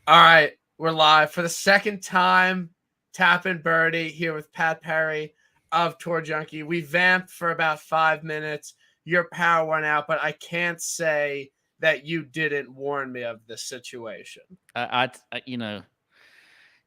All right, we're live for the second time. Tapping Birdie here with Pat Perry of Tour Junkie. We vamped for about 5 minutes. Your power went out, but I can't say that you didn't warn me of this situation.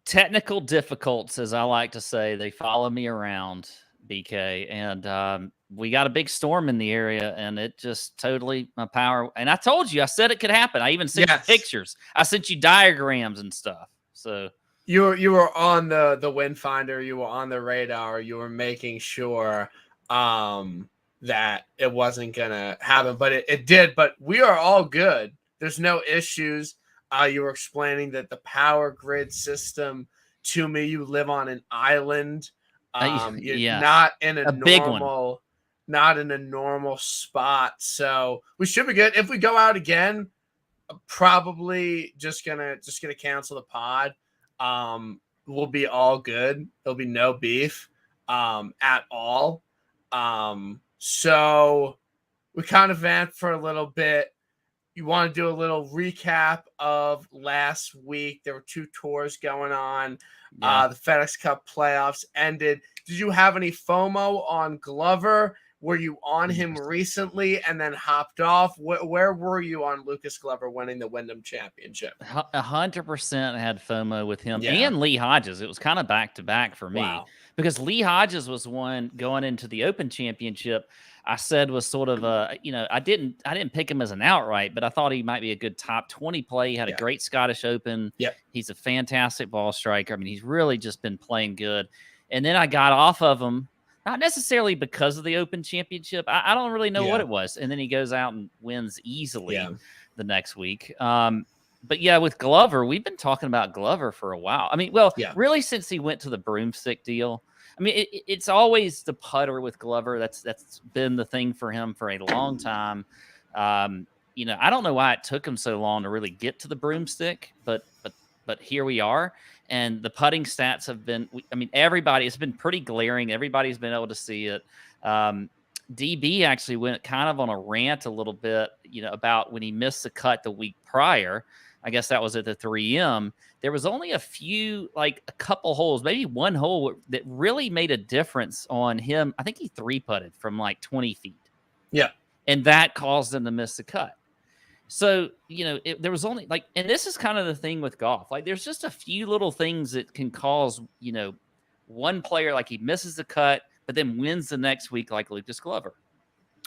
Technical difficulties, as I like to say, they follow me around, BK, and we got a big storm in the area, and it just totally my power. And I told you, I said it could happen. I even sent you pictures. I sent you diagrams and stuff. So you were on the wind finder. You were on the radar. You were making sure that it wasn't gonna happen, but it did. But we are all good. There's no issues. You were explaining that the power grid system to me. You live on an island. You're not in a normal, not in a normal spot. So we should be good. If we go out again, probably just gonna cancel the pod. We'll be all good. There'll be no beef at all. So we kind of vamped for a little bit. You want to do a little recap of last week? There were 2 tours going on. Yeah. The FedEx Cup playoffs ended. Did you have any FOMO on Glover? Were you on him recently and then hopped off? Where were you on Lucas Glover winning the Wyndham Championship? 100% had FOMO with him and Lee Hodges. It was kind of back-to-back for me because Lee Hodges was one going into the Open Championship. I said was sort of a, I didn't pick him as an outright, but I thought he might be a good top 20 play. He had a great Scottish Open. Yep. He's a fantastic ball striker. I mean, he's really just been playing good. And then I got off of him, not necessarily because of the Open Championship. I don't really know what it was. And then he goes out and wins easily the next week. But yeah, with Glover, we've been talking about Glover for a while. I mean, really since he went to the broomstick deal. I mean, it's always the putter with Glover. That's been the thing for him for a long time. I don't know why it took him so long to really get to the broomstick, but here we are. And the putting stats have been, it's been pretty glaring. Everybody's been able to see it. DB actually went kind of on a rant a little bit, about when he missed the cut the week prior. I guess that was at the 3M. There was only a couple holes, maybe one hole that really made a difference on him. I think he 3-putted from like 20 feet. Yeah. And that caused him to miss the cut. So, there was only and this is kind of the thing with golf. There's just a few little things that can cause, one player, he misses the cut, but then wins the next week, like Lucas Glover.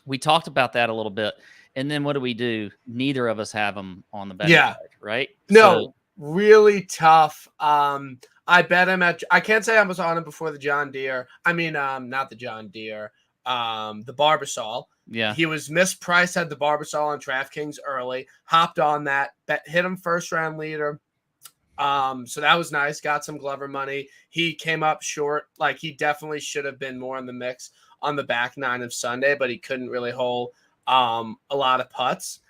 We talked about that a little bit. And then what do? Neither of us have him on the betting card, right? No, really tough. I bet him I can't say I was on him before the John Deere. Not the John Deere, the Barbasol. Yeah. He was mispriced, had the Barbasol on DraftKings early, hopped on that, hit him first round leader. So that was nice. Got some Glover money. He came up short. He definitely should have been more in the mix on the back 9 of Sunday, but he couldn't really hold a lot of putts.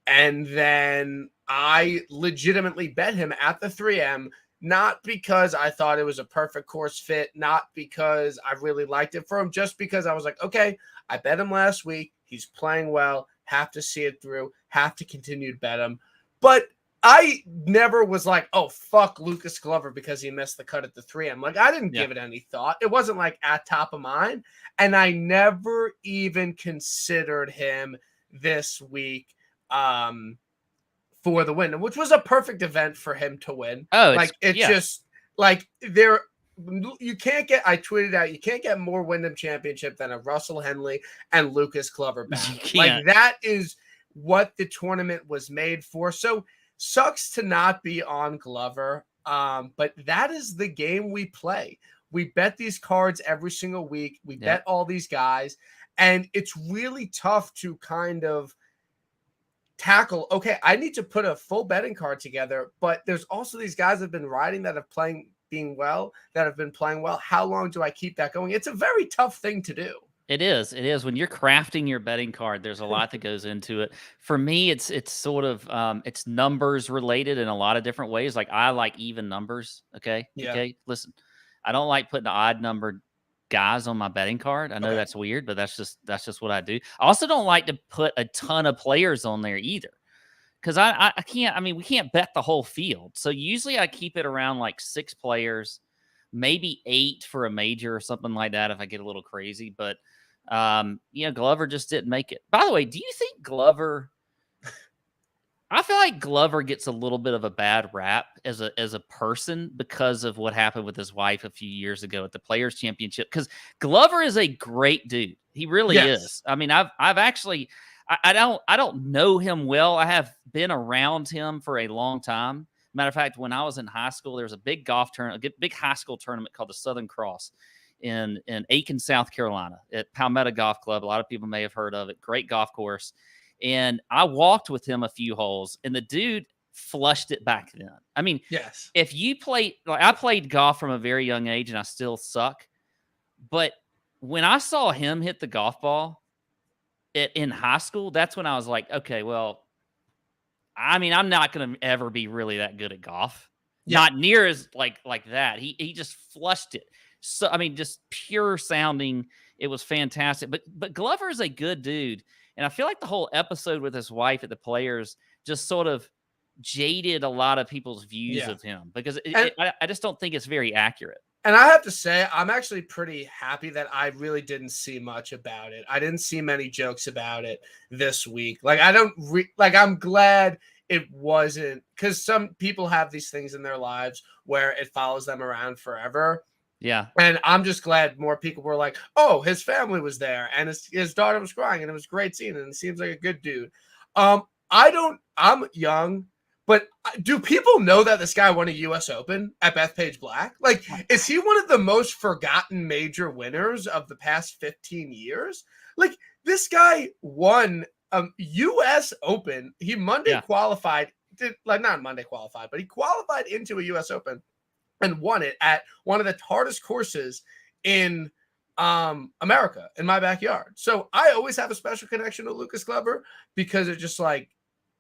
And then I legitimately bet him at the 3M, not because I thought it was a perfect course fit, not because I really liked it for him, just because I was like, okay, I bet him last week. He's playing well. Have to see it through. Have to continue to bet him. But I never was like, oh, fuck Lucas Glover because he missed the cut at the 3M. I didn't give it any thought. It wasn't at top of mind. And I never even considered him this week for the win, which was a perfect event for him to win. Oh, just you can't get, I tweeted out, you can't get more Wyndham Championship than a Russell Henley and Lucas Glover battle. That is what the tournament was made for. So sucks to not be on Glover. But that is the game we play. We bet these cards every single week. We bet all these guys. And it's really tough to kind of tackle, okay, I need to put a full betting card together, but there's also these guys that have been riding that have been playing well. How long do I keep that going? It's a very tough thing to do. It is. When you're crafting your betting card, there's a lot that goes into it. For me, it's sort of it's numbers related in a lot of different ways. I like even numbers. Okay. Yeah. Okay. Listen, I don't like putting odd numbered guys on my betting card. I know that's weird, but that's just what I do. I also don't like to put a ton of players on there either. because I can't. I mean, we can't bet the whole field. So usually I keep it around like 6 players, maybe 8 for a major or something like that if I get a little crazy. But Glover just didn't make it. By the way, do you think Glover? I feel like Glover gets a little bit of a bad rap as a person because of what happened with his wife a few years ago at the Players Championship. Because Glover is a great dude. He really is. I mean, I've actually I don't know him well. I have been around him for a long time. Matter of fact, when I was in high school, there was a big golf tournament, a big high school tournament called the Southern Cross in Aiken, South Carolina, at Palmetto Golf Club. A lot of people may have heard of it. Great golf course. And I walked with him a few holes, and the dude flushed it back then. I mean, yes, if you play, like I played golf from a very young age, and I still suck. But when I saw him hit the golf ball in high school, that's when I was like, okay, well, I mean, I'm not going to ever be really that good at golf. Yeah. Not near as like that. He just flushed it. So I mean, just pure sounding. It was fantastic. But Glover is a good dude. And I feel like the whole episode with his wife at the Players just sort of jaded a lot of people's views of him because I just don't think it's very accurate. And I have to say, I'm actually pretty happy that I really didn't see much about it. I didn't see many jokes about it this week. Like, I'm glad it wasn't, because some people have these things in their lives where it follows them around forever. Yeah. And I'm just glad more people were like, oh, his family was there and his daughter was crying and it was a great scene and it seems like a good dude. I'm young, but do people know that this guy won a U.S. Open at Bethpage Black? Like, is he one of the most forgotten major winners of the past 15 years? Like, this guy won a U.S. Open. He qualified, not Monday qualified, but he qualified into a U.S. Open and won it at one of the hardest courses in America, in my backyard. So I always have a special connection to Lucas Glover because it's just like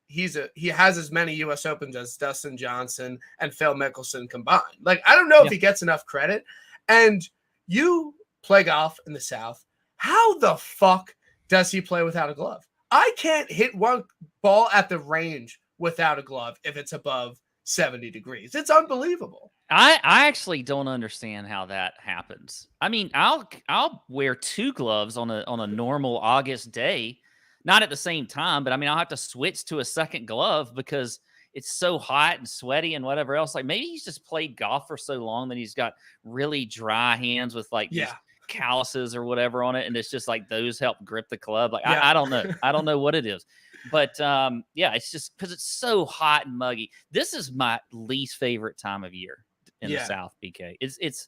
he has as many U.S. Opens as Dustin Johnson and Phil Mickelson combined. Like, I don't know if he gets enough credit. And you play golf in the South. How the fuck does he play without a glove? I can't hit one ball at the range without a glove if it's above 70 degrees. It's unbelievable. I actually don't understand how that happens. I mean, I'll wear 2 gloves on a normal August day, not at the same time, but I mean, I'll have to switch to a second glove because it's so hot and sweaty and whatever else. Like, maybe he's just played golf for so long that he's got really dry hands with like these calluses or whatever on it, and it's just like those help grip the club. Like, I don't know. I don't know what it is. But it's just because it's so hot and muggy. This is my least favorite time of year in the South, BK. It's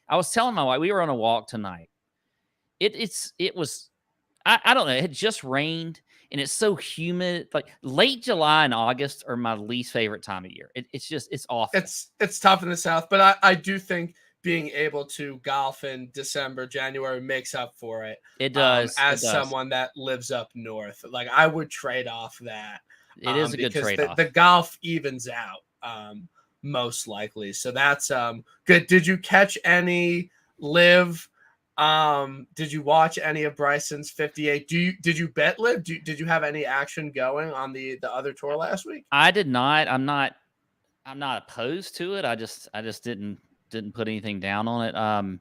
I was telling my wife, we were on a walk tonight. It was I don't know, it had just rained and it's so humid. Like, late July and August are my least favorite time of year. It's awful. It's tough in the South, but I do think being able to golf in December, January makes up for it. It does. Someone that lives up north, like, I would trade off that. It is a good trade-off. The golf evens out, most likely. So that's good. Did you catch any live? Did you watch any of Bryson's 58? Did you bet live? Did you have any action going on the other tour last week? I did not. I'm not opposed to it. I just didn't put anything down on it.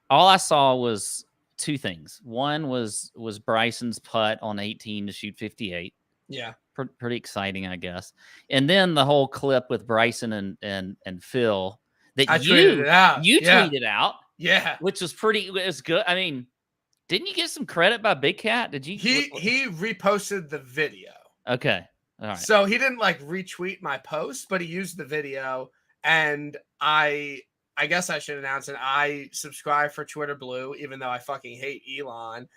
All I saw was 2 things. One was Bryson's putt on 18 to shoot 58. Yeah. Pretty exciting, I guess. And then the whole clip with Bryson and Phil that tweeted out. Yeah. Which was it was good. I mean, didn't you get some credit by Big Cat? Did you? He reposted the video. Okay. All right. So he didn't like retweet my post, but he used the video, and I guess I should announce it. I subscribe for Twitter Blue, even though I fucking hate Elon,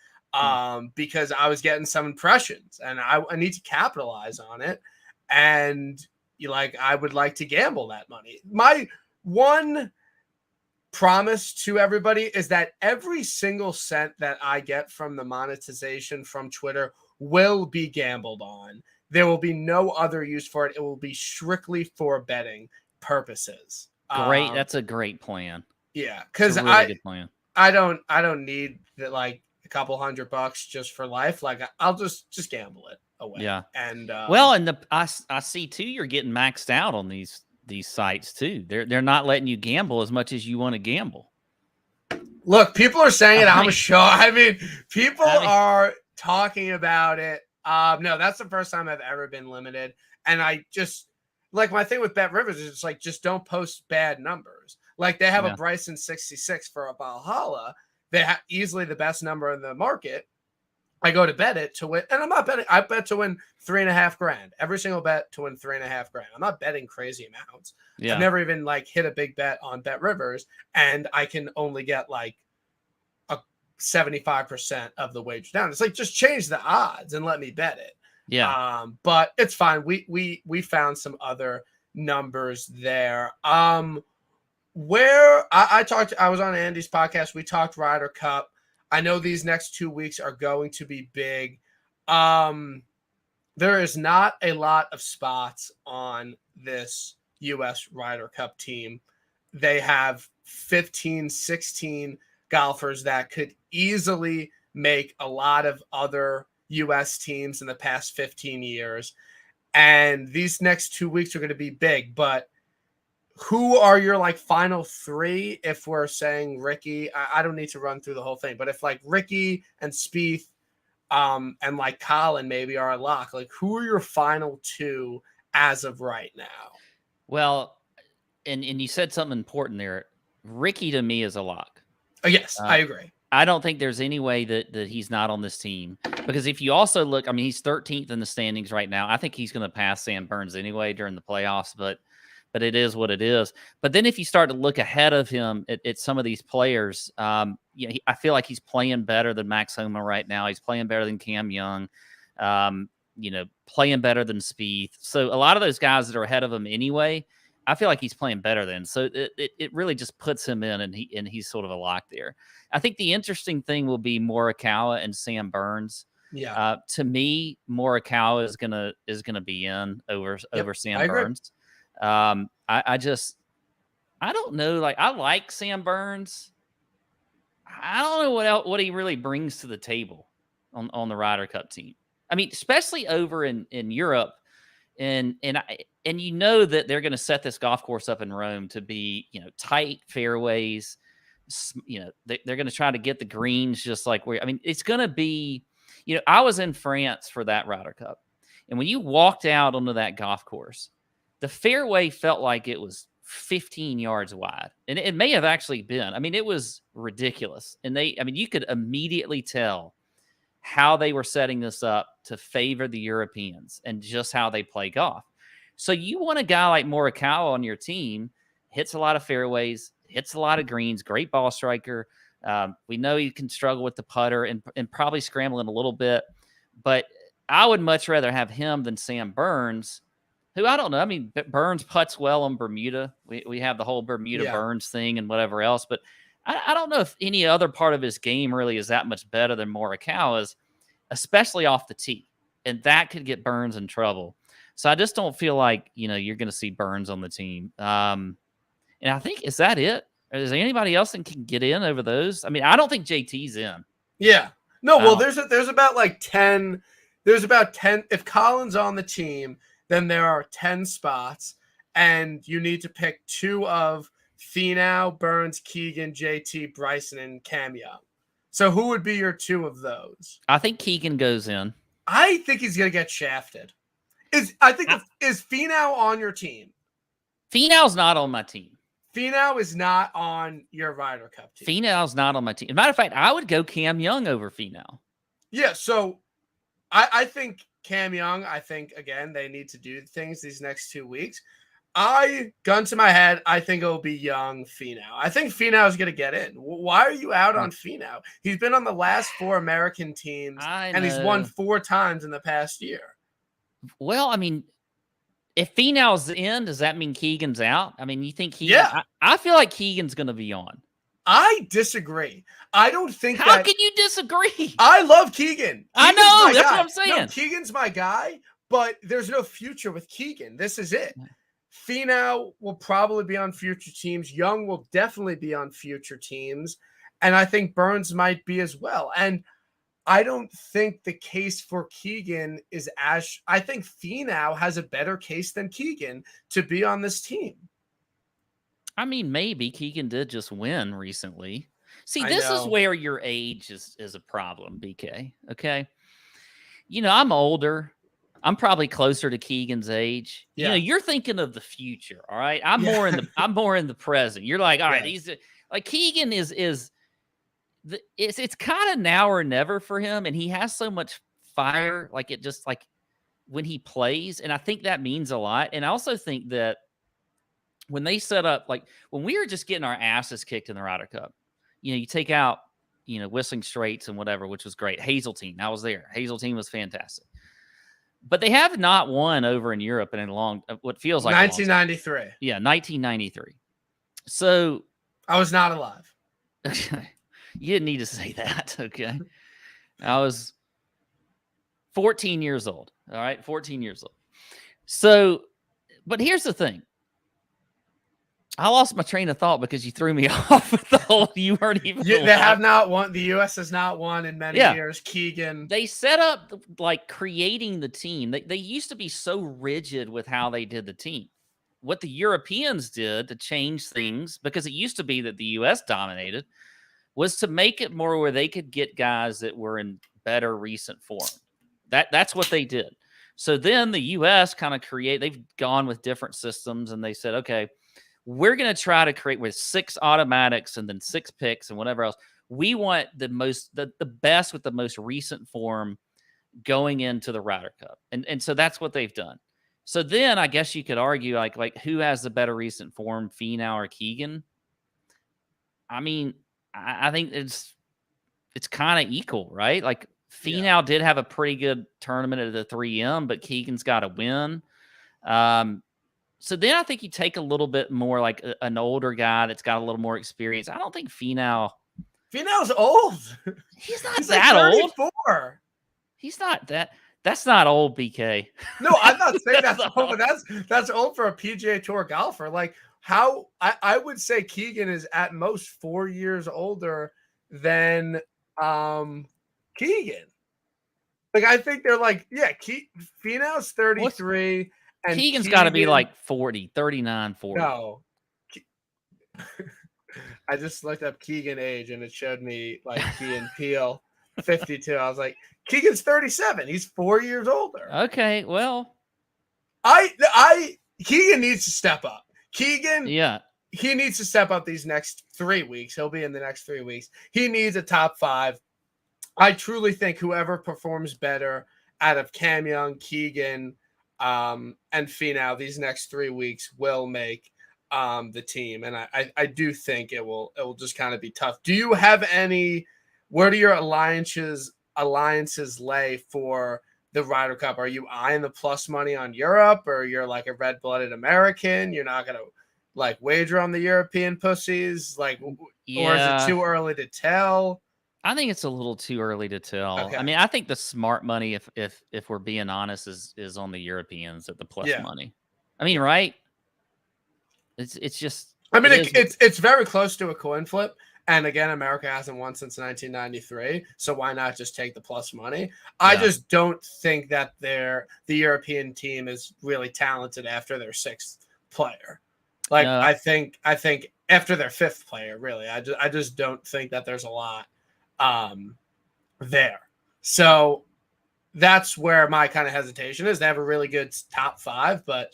because I was getting some impressions, and I need to capitalize on it. And I would like to gamble that money. My one promise to everybody is that every single cent that I get from the monetization from Twitter will be gambled on. There will be no other use for it. It will be strictly for betting purposes. Great. That's a great plan. Yeah. Cause good plan. I don't need like a couple $100 just for life. Like, I'll just gamble it. away. Yeah. And well, and I see too, you're getting maxed out on these sites too. They're not letting you gamble as much as you want to gamble. Look, people are saying it. I'm a show. I mean, people I mean, are talking about it. No, that's the first time I've ever been limited. And I just like my thing with Bet Rivers is it's like just don't post bad numbers. Like they have a Bryson 66 for a Valhalla. They have easily the best number in the market. I go to bet it to win, and I'm not betting. I bet to win $3,500 every single bet to win $3,500. I'm not betting crazy amounts. Yeah. I've never even like hit a big bet on Bet Rivers, and I can only get like a 75% of the wager down. It's like just change the odds and let me bet it. Yeah. But it's fine. We found some other numbers there. Where I talked, I was on Andy's podcast. We talked Ryder Cup. I know these next 2 weeks are going to be big. There is not a lot of spots on this U.S. Ryder Cup team. They have 15, 16 golfers that could easily make a lot of other U.S. teams in the past 15 years. And these next 2 weeks are going to be big. But who are your like final three? If we're saying Ricky, I don't need to run through the whole thing, but if like Ricky and Spieth, and like Colin maybe are a lock, like who are your final two as of right now? Well, and you said something important there. Ricky to me is a lock. Yes, I agree. I don't think there's any way that he's not on this team, because if you also look, I mean, he's 13th in the standings right now. I think he's going to pass Sam Burns anyway during the playoffs, but it is what it is. But then if you start to look ahead of him at some of these players, I feel like he's playing better than Max Homa right now. He's playing better than Cam Young, playing better than Spieth. So a lot of those guys that are ahead of him anyway, I feel like he's playing better than. So it really just puts him in, and he's sort of a lock there. I think the interesting thing will be Morikawa and Sam Burns. Yeah. To me, Morikawa is gonna be in over Sam Burns. I don't know. Like, I like Sam Burns. I don't know what he really brings to the table on the Ryder Cup team. I mean, especially over in Europe, and you know that they're going to set this golf course up in Rome to be, tight fairways. They're going to try to get the greens just like where. I mean, it's going to be. I was in France for that Ryder Cup, and when you walked out onto that golf course, the fairway felt like it was 15 yards wide. And it may have actually been. I mean, it was ridiculous. And you could immediately tell how they were setting this up to favor the Europeans and just how they play golf. So you want a guy like Morikawa on your team, hits a lot of fairways, hits a lot of greens, great ball striker. We know he can struggle with the putter and probably scrambling a little bit. But I would much rather have him than Sam Burns, who I don't know. I mean, Burns putts well on Bermuda. We have the whole Bermuda Burns thing and whatever else, but I don't know if any other part of his game really is that much better than Morikawa's, especially off the tee. And that could get Burns in trouble. So I just don't feel like, you're going to see Burns on the team. And I think, is that it? Or is there anybody else that can get in over those? I mean, I don't think JT's in. Yeah. No, well, there's about like 10. There's about 10. If Colin's on the team, then there are 10 spots, and you need to pick two of Finau, Burns, Keegan, JT, Bryson, and Cam Young. So who would be your two of those? I think Keegan goes in. I think he's going to get shafted. Is Finau on your team? Finau's not on my team. Finau is not on your Ryder Cup team. Finau's not on my team. As a matter of fact, I would go Cam Young over Finau. Yeah, so I think Cam Young, again, they need to do things these next 2 weeks. Gun to my head, I think it will be Young, Finau. I think Finau is going to get in. Why are you out on Finau? He's been on the last 4 American teams, and he's won 4 times in the past year. Well, I mean, if Finau's in, does that mean Keegan's out? I mean, you think Keegan? Yeah. I feel like Keegan's going to be on. I disagree. I don't think How can you disagree? I love Keegan. I know. That's what I'm saying. No, Keegan's my guy, but there's no future with Keegan. This is it. Finau will probably be on future teams. Young will definitely be on future teams. And I think Burns might be as well. And I don't think the case for Keegan is as. I think Finau has a better case than Keegan to be on this team. I mean, maybe Keegan did just win recently. See, I this is know. where your age is a problem, BK. Okay. I'm older. I'm probably closer to Keegan's age. Yeah. You're thinking of the future. All right. I'm Yeah. more in the present. You're like, all right, Yeah. he's like Keegan it's kind of now or never for him. And he has so much fire. Like it just like when he plays. And I think that means a lot. And I also think that when they set up, like when we were just getting our asses kicked in the Ryder Cup, you take out, Whistling Straits and whatever, which was great. Hazeltine, I was there. Hazeltine was fantastic. But they have not won over in Europe in what feels like 1993. Yeah, 1993. So I was not alive. You didn't need to say that, okay? I was 14 years old, all right? 14 years old. So, but here's the thing. I lost my train of thought because you threw me off with the whole. You weren't even. They have not won. The U.S. has not won in many years. Keegan. They set up like creating the team. They used to be so rigid with how they did the team. What the Europeans did to change things, because it used to be that the U.S. dominated, was to make it more where they could get guys that were in better recent form. That's what they did. So then the U.S. kind of they've gone with different systems, and they said, okay, we're going to try to create with 6 automatics and then 6 picks and whatever else. We want the best with the most recent form going into the Ryder Cup. And so that's what they've done. So then I guess you could argue like who has the better recent form, Finau or Keegan? I mean, I think it's kind of equal, right? Like Finau did have a pretty good tournament at the 3M, but Keegan's got to win. So then I think you take a little bit more like an older guy that's got a little more experience. I don't think Finau's old. He's not that like 34. old. He's not that. That's not old, BK. No, I'm not saying that's old, but that's old for a PGA Tour golfer. Like how I would say Keegan is at most 4 years older than Keegan. Like I think they're like, Finau's 33. And Keegan's got to be like 40, 39, 40. No. I just looked up Keegan age and it showed me like Keegan Peel 52. I was like, Keegan's 37. He's 4 years older. Okay, well. Keegan needs to step up. Keegan, he needs to step up these next 3 weeks. He'll be in the next 3 weeks. He needs a top 5. I truly think whoever performs better out of Cam Young, Keegan, and Finau these next 3 weeks will make the team, and I do think it will just kind of be tough. Do you have where do your alliances lay for the Ryder Cup? Are you eyeing the plus money on Europe, or you're like a red-blooded American? You're not gonna like wager on the European pussies, or is it too early to tell? I think it's a little too early to tell. Okay. I mean, I think the smart money, if we're being honest, is on the Europeans at the plus money. I mean, right? It's just. I mean, it's very close to a coin flip. And again, America hasn't won since 1993, so why not just take the plus money? I just don't think that the European team is really talented after their 6th player. Like I think after their 5th player, really, I just don't think that there's a lot there. So that's where my kind of hesitation is. They have a really good top 5, but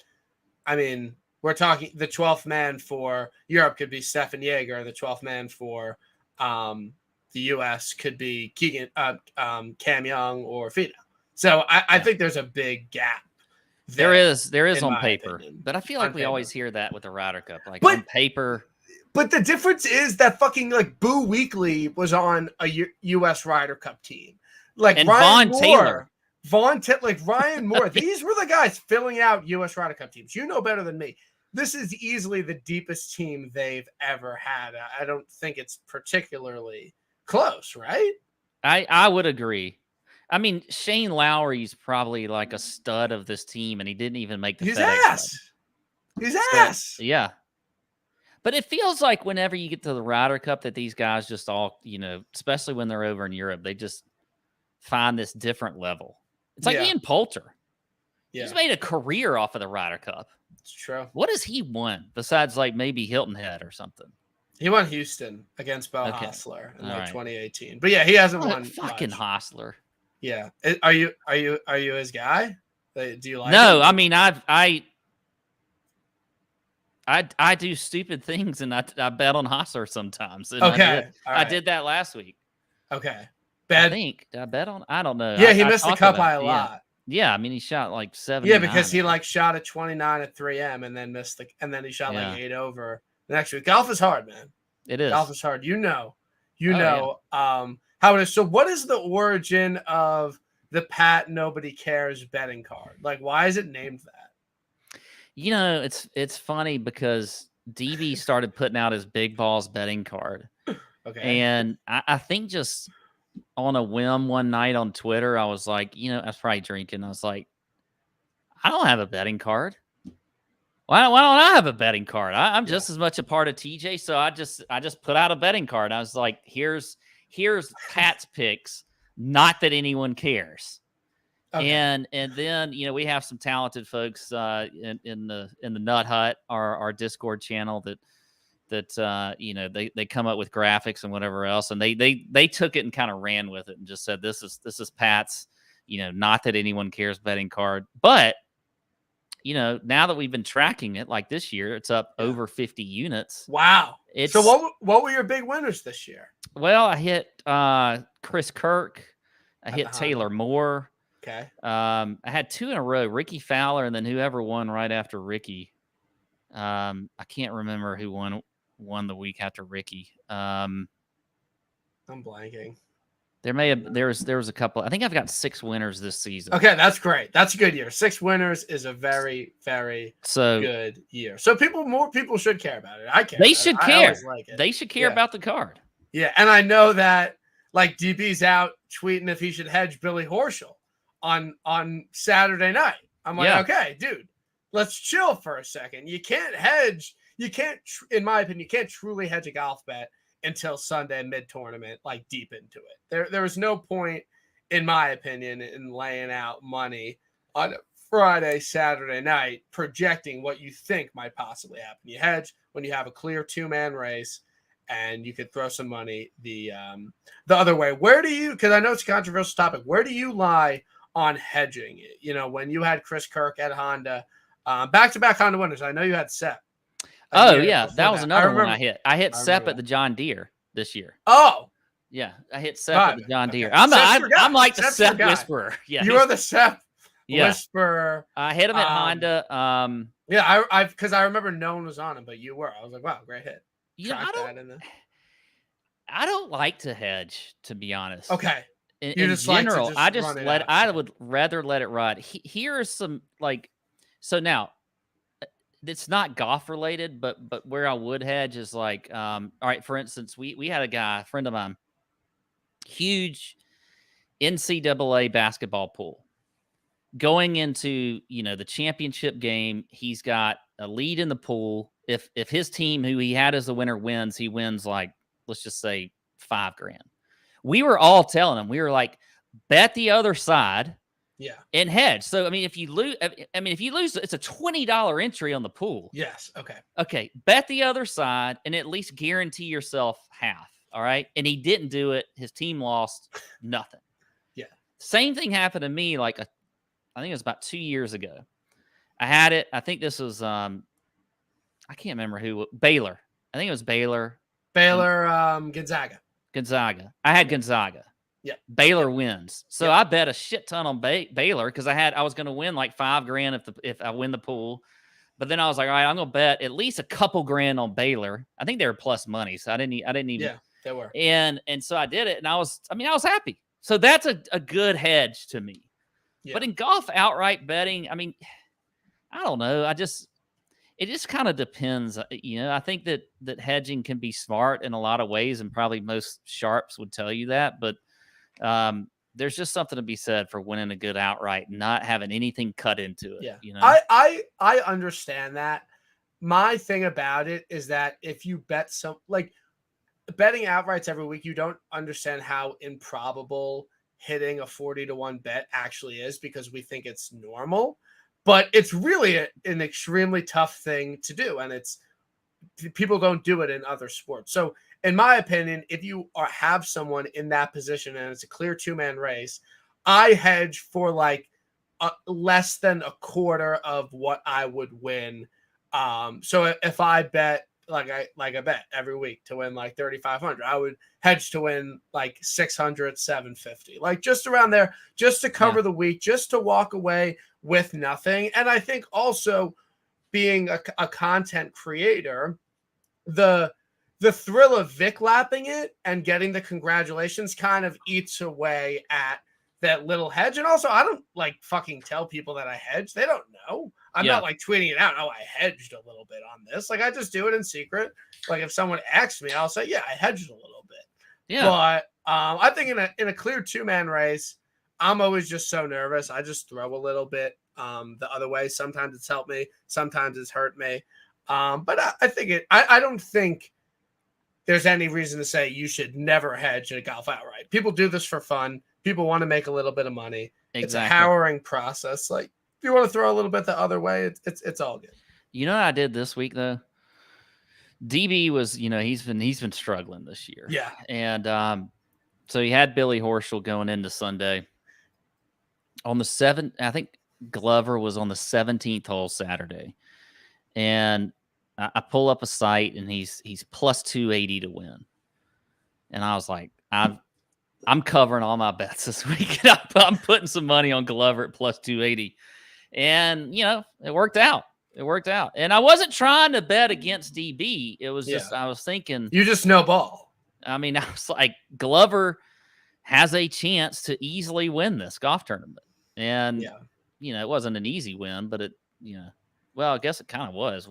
I mean, we're talking the 12th man for Europe could be Stefan Jaeger. The 12th man for the U.S. could be Keegan, Cam Young, or Finau. So I think there's a big gap. There is on paper, opinion. But I feel like we always hear that with the Ryder Cup, on paper. But the difference is that fucking like Boo Weekley was on a U.S. Ryder Cup team. Like and Ryan Vaughn Taylor. Ryan Moore. These were the guys filling out U.S. Ryder Cup teams. You know better than me. This is easily the deepest team they've ever had. I don't think it's particularly close, right? I would agree. I mean, Shane Lowry's probably like a stud of this team, and he didn't even make the FedEx. His ass. Yeah. But it feels like whenever you get to the Ryder Cup that these guys just all, especially when they're over in Europe, find this different level. It's like Ian Poulter. Yeah. He's made a career off of the Ryder Cup. It's true. What has he won besides like maybe Hilton Head or something? He won Houston against Bo Hostler in 2018. But yeah, he hasn't won fucking much. Hostler. Yeah. Are you his guy? Do you like No, him? I mean I do stupid things and I bet on Hostler sometimes. And I did that last week. Okay. I think. Did I bet on? I don't know. Yeah, he missed the cut by a lot. Yeah, I mean he shot like 7. Yeah, because he like shot at 29 at 3M and then missed and then he shot like 8 over the next week. Golf is hard, man. It is. Golf is hard. You know how it is. So what is the origin of the Pat Nobody Cares betting card? Like, why is it named that? You know, it's funny because DB started putting out his Big Balls betting card. Okay. And I think just on a whim one night on Twitter, I was like, I was probably drinking. I was like, I don't have a betting card. Why don't I have a betting card? I'm just as much a part of TJ, so I just put out a betting card. I was like, here's Pat's picks. Not that anyone cares. Okay. And then we have some talented folks in the Nut Hut, our Discord channel that they come up with graphics and whatever else, and they took it and kind of ran with it and just said this is Pat's not that anyone cares betting card. But now that we've been tracking it, like this year, it's up over 50 units. Wow. So what were your big winners this year? Well, I hit Chris Kirk. I hit Taylor Moore. Okay. I had 2 in a row, Ricky Fowler, and then whoever won right after Ricky. I can't remember who won the week after Ricky. I'm blanking. There was a couple. I think I've got 6 winners this season. Okay, that's great. That's a good year. 6 winners is a very, very good year. So more people should care about it. I care. They should care. Like it. They should care about the card. Yeah, and I know that like DB's out tweeting if he should hedge Billy Horschel on Saturday night. I'm like, okay, dude, let's chill for a second. You can't hedge. You can't, in my opinion, you can't truly hedge a golf bet until Sunday mid-tournament, like deep into it. There was no point, in my opinion, in laying out money on a Friday, Saturday night, projecting what you think might possibly happen. You hedge when you have a clear 2-man race, and you could throw some money the other way. Where do you, because I know it's a controversial topic, where do you lie on hedging? When you had Chris Kirk at Honda, back-to-back Honda winners. I know you had Sepp. Oh, yeah. That was another one I hit. I hit Sepp at the John Deere this year. Oh. Yeah. I hit Sepp at the John Deere. Okay. I'm like the Sepp whisperer. Yeah. You are the Sepp whisperer. I hit him at Honda. Yeah. Because I remember no one was on him, but you were. I was like, wow, great hit. I don't like to hedge, to be honest. Okay. In general, I would rather let it ride. Here are some so now it's not golf related, but where I would hedge is like, all right, for instance, we had a friend of mine, huge NCAA basketball pool. Going into, the championship game, he's got a lead in the pool. If his team, who he had as the winner, wins, he wins like, let's just say $5,000. We were all telling him, we were like, bet the other side. Yeah. And hedge. So, if you lose, it's a $20 entry on the pool. Yes. Okay. Okay. Bet the other side and at least guarantee yourself half. All right. And he didn't do it. His team lost nothing. Yeah. Same thing happened to me. I think it was about 2 years ago. I had it. I think this was, I can't remember who, Baylor. I think it was Baylor. Gonzaga. I had Gonzaga. Yeah. Baylor wins. So I bet a shit ton on Baylor because I was going to win like $5,000 if I win the pool. But then I was like, all right, I'm going to bet at least a couple grand on Baylor. I think they were plus money. So I didn't even. Yeah, they were. And so I did it and I was happy. So that's a good hedge to me. Yeah. But in golf outright betting, I don't know. It just kind of depends. I think that hedging can be smart in a lot of ways, and probably most sharps would tell you that. But there's just something to be said for winning a good outright, not having anything cut into it. Yeah. I understand that. My thing about it is that if you bet betting outrights every week, you don't understand how improbable hitting a 40-1 bet actually is, because we think it's normal, but it's really an extremely tough thing to do. And people don't do it in other sports. So in my opinion, if you have someone in that position and it's a clear 2-man race, I hedge for like less than a quarter of what I would win. So if I bet like I bet every week to win like 3,500, I would hedge to win like 600, 750, like just around there, just to cover the week, just to walk away with nothing. And I think also, being a content creator, the thrill of Vic lapping it and getting the congratulations kind of eats away at that little hedge. And also, I don't like fucking tell people that I hedge. They don't know. I'm not like tweeting it out. Oh, I hedged a little bit on this. Like, I just do it in secret. Like, if someone asks me, I'll say, yeah, I hedged a little bit. Yeah. But I think in a clear 2-man race, I'm always just so nervous. I just throw a little bit the other way. Sometimes it's helped me. Sometimes it's hurt me. But I think I don't think there's any reason to say you should never hedge in a golf outright. People do this for fun. People want to make a little bit of money. Exactly. It's a harrowing process. Like, if you want to throw a little bit the other way, it's all good. You know what I did this week though? DB was, he's been struggling this year. Yeah. And so he had Billy Horschel going into Sunday. On the 7th, I think Glover was on the 17th hole Saturday. And I pull up a site and he's plus 280 to win. And I was like, I'm covering all my bets this week. I'm putting some money on Glover at plus 280. And, it worked out. And I wasn't trying to bet against DB. It was just, I was thinking. You just know ball. I mean, I was like, Glover has a chance to easily win this golf tournament. And, it wasn't an easy win, but well, I guess it kind of was,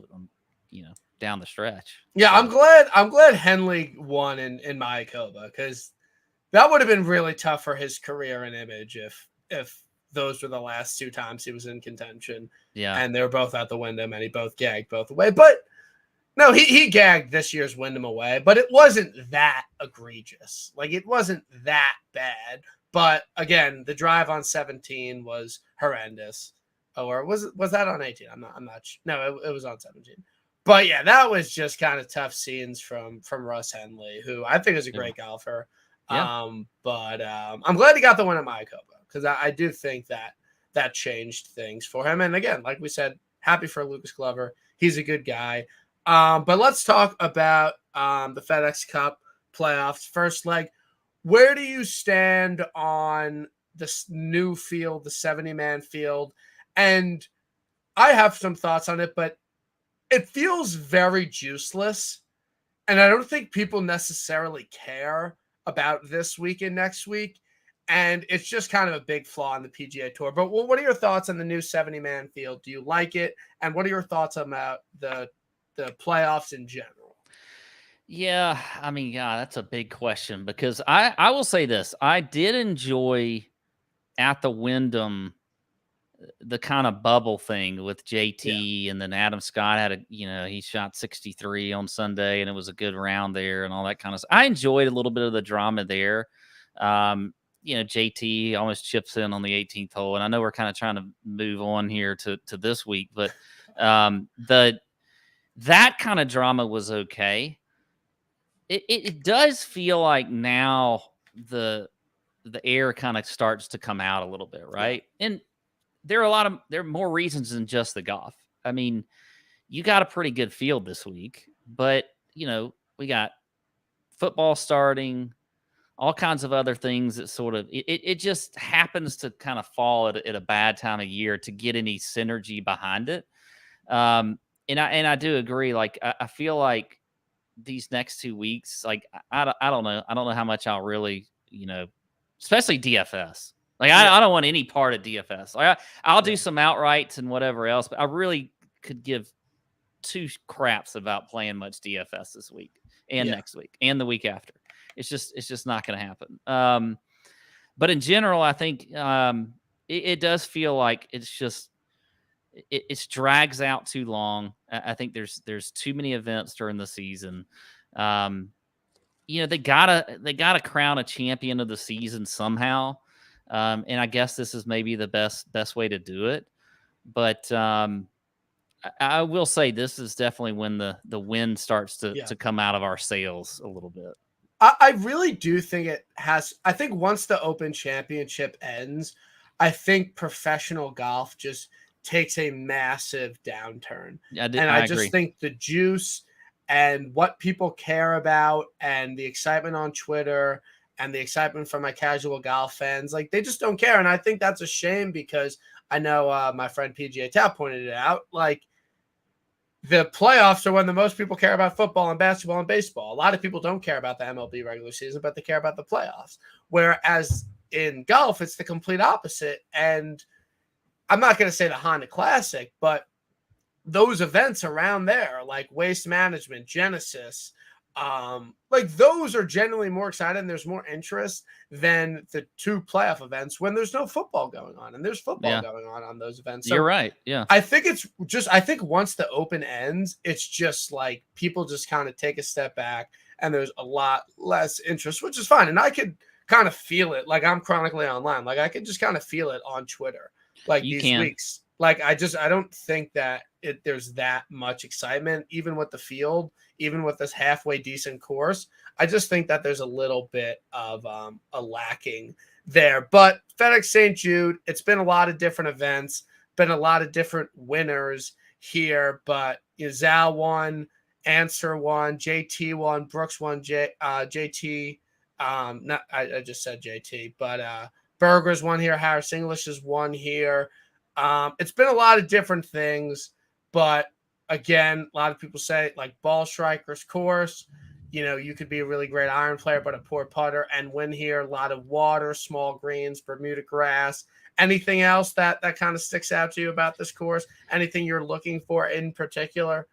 down the stretch. Yeah, so. I'm glad Henley won in Mayakoba, because that would have been really tough for his career and image if those were the last 2 times he was in contention. Yeah. And they were both out the Wyndham and he both gagged both away. But no, he gagged this year's Wyndham away, but it wasn't that egregious. Like, it wasn't that bad. But again, the drive on 17 was horrendous. Or was that on 18? I'm not sure. No, it was on 17. But yeah, that was just kind of tough scenes from Russ Henley, who I think is a great golfer. Yeah. But I'm glad he got the win at Mayakoba, because I do think that changed things for him. And again, like we said, happy for Lucas Glover. He's a good guy. But let's talk about the FedEx Cup playoffs. First leg, where do you stand on this new field, the 70-man field? And I have some thoughts on it, but it feels very juiceless. And I don't think people necessarily care about this week and next week. And it's just kind of a big flaw in the PGA Tour. But what are your thoughts on the new 70-man field? Do you like it? And what are your thoughts about the playoffs in general? Yeah, I mean, that's a big question, because I will say this. I did enjoy at the Wyndham the kind of bubble thing with JT, and then Adam Scott had he shot 63 on Sunday, and it was a good round there and all that kind of stuff. I enjoyed a little bit of the drama there. JT almost chips in on the 18th hole, and I know we're kind of trying to move on here to this week, but that kind of drama was okay. It does feel like now the air kind of starts to come out a little bit, right? And there are more reasons than just the golf. I mean, you got a pretty good field this week, but we got football starting, all kinds of other things that sort of it just happens to kind of fall at a bad time of year to get any synergy behind it. And I do agree. Like, I feel like these next 2 weeks, like I don't know how much I'll really, especially DFS. Like, I don't want any part of DFS. Like, I'll do some outrights and whatever else, but I really could give 2 craps about playing much DFS this week and next week and the week after. It's just not going to happen. But in general, I think it does feel like it drags out too long. I think there's too many events during the season. They gotta crown a champion of the season somehow. And I guess this is maybe the best way to do it. But I will say this is definitely when the wind starts to come out of our sails a little bit. I really do think it has. I think once the Open Championship ends, I think professional golf just takes a massive downturn. And I just agree. think the juice and what people care about and the excitement on Twitter and the excitement from my casual golf fans, like they just don't care. And I think that's a shame because I know my friend PGA Tap pointed it out. Like, the playoffs are when the most people care about football and basketball and baseball. A lot of people don't care about the MLB regular season, but they care about the playoffs. Whereas in golf, it's the complete opposite. And I'm not going to say the Honda Classic, but those events around there, like Waste Management, Genesis, like those are generally more exciting. And there's more interest than the 2 playoff events when there's no football going on, and there's football going on those events. So you're right. Yeah. I think I think once the Open ends, it's just like people just kind of take a step back and there's a lot less interest, which is fine. And I could kind of feel it. Like I'm chronically online. Like I could just kind of feel it on Twitter. Like these weeks. Like I don't think that there's that much excitement, even with the field, even with this halfway decent course. I just think that there's a little bit of a lacking there. But FedEx St. Jude, it's been a lot of different events, been a lot of different winners here. But Zal won, Answer won, JT won, Brooks won, JT. I just said JT, but Berger's won here, Harris English has won here. It's been a lot of different things, but again, a lot of people say like ball strikers course, you could be a really great iron player, but a poor putter and win here. A lot of water, small greens, Bermuda grass. Anything else that kind of sticks out to you about this course? Anything you're looking for in particular?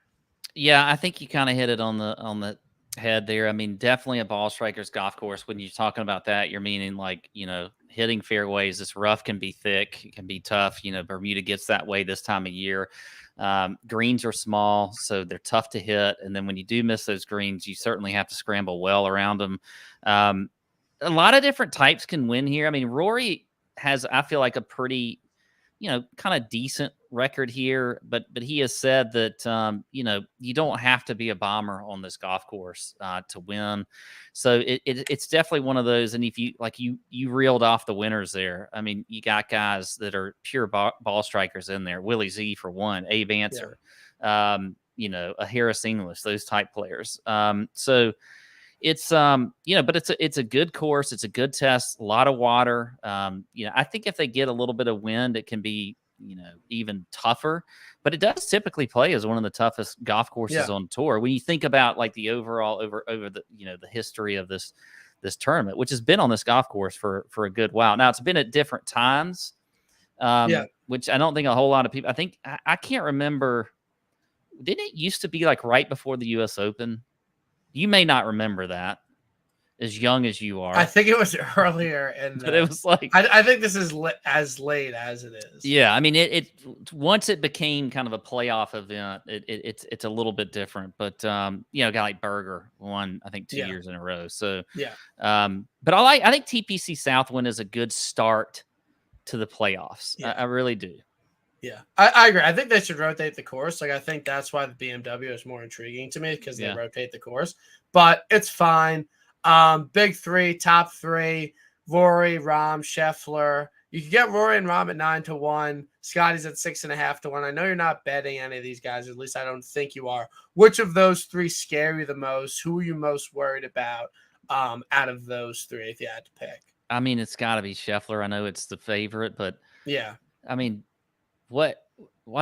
Yeah, I think you kind of hit it on the head there. I mean, definitely a ball striker's golf course. When you're talking about that, you're meaning like, hitting fairways. This rough can be thick, it can be tough. Bermuda gets that way this time of year. Greens are small, so they're tough to hit. And then when you do miss those greens, you certainly have to scramble well around them. A lot of different types can win here. I mean, Rory has, I feel like, a pretty, kind of decent record here, but he has said that, you don't have to be a bomber on this golf course to win. So it's definitely one of those. And if you reeled off the winners there, I mean, you got guys that are pure ball strikers in there. Willie Z for one, Abe Answer, a Harris English, those type players. So it's but it's a good course. It's a good test. A lot of water. I think if they get a little bit of wind, it can be even tougher. But it does typically play as one of the toughest golf courses on tour. When you think about like the overall over the the history of this tournament, which has been on this golf course for a good while now. It's been at different times, which I don't think a whole lot of people. I think I can't remember. Didn't it used to be like right before the U.S. Open? You may not remember that, as young as you are. I think it was earlier, but it was like I think this is as late as it is. Yeah, I mean it once it became kind of a playoff event, it's a little bit different. But a guy like Berger won, I think 2 years in a row. So but I think TPC Southwind is a good start to the playoffs. Yeah. I really do. Yeah, I agree. I think they should rotate the course. Like, I think that's why the BMW is more intriguing to me, because they rotate the course. But it's fine. Big three, top three: Rory, Rahm, Scheffler. You can get Rory and Rahm at 9-1. Scotty's at 6.5 to 1. I know you're not betting any of these guys, or at least I don't think you are. Which of those three scare you the most? Who are you most worried about out of those three, if you had to pick? I mean, it's got to be Scheffler. I know it's the favorite, but I mean, what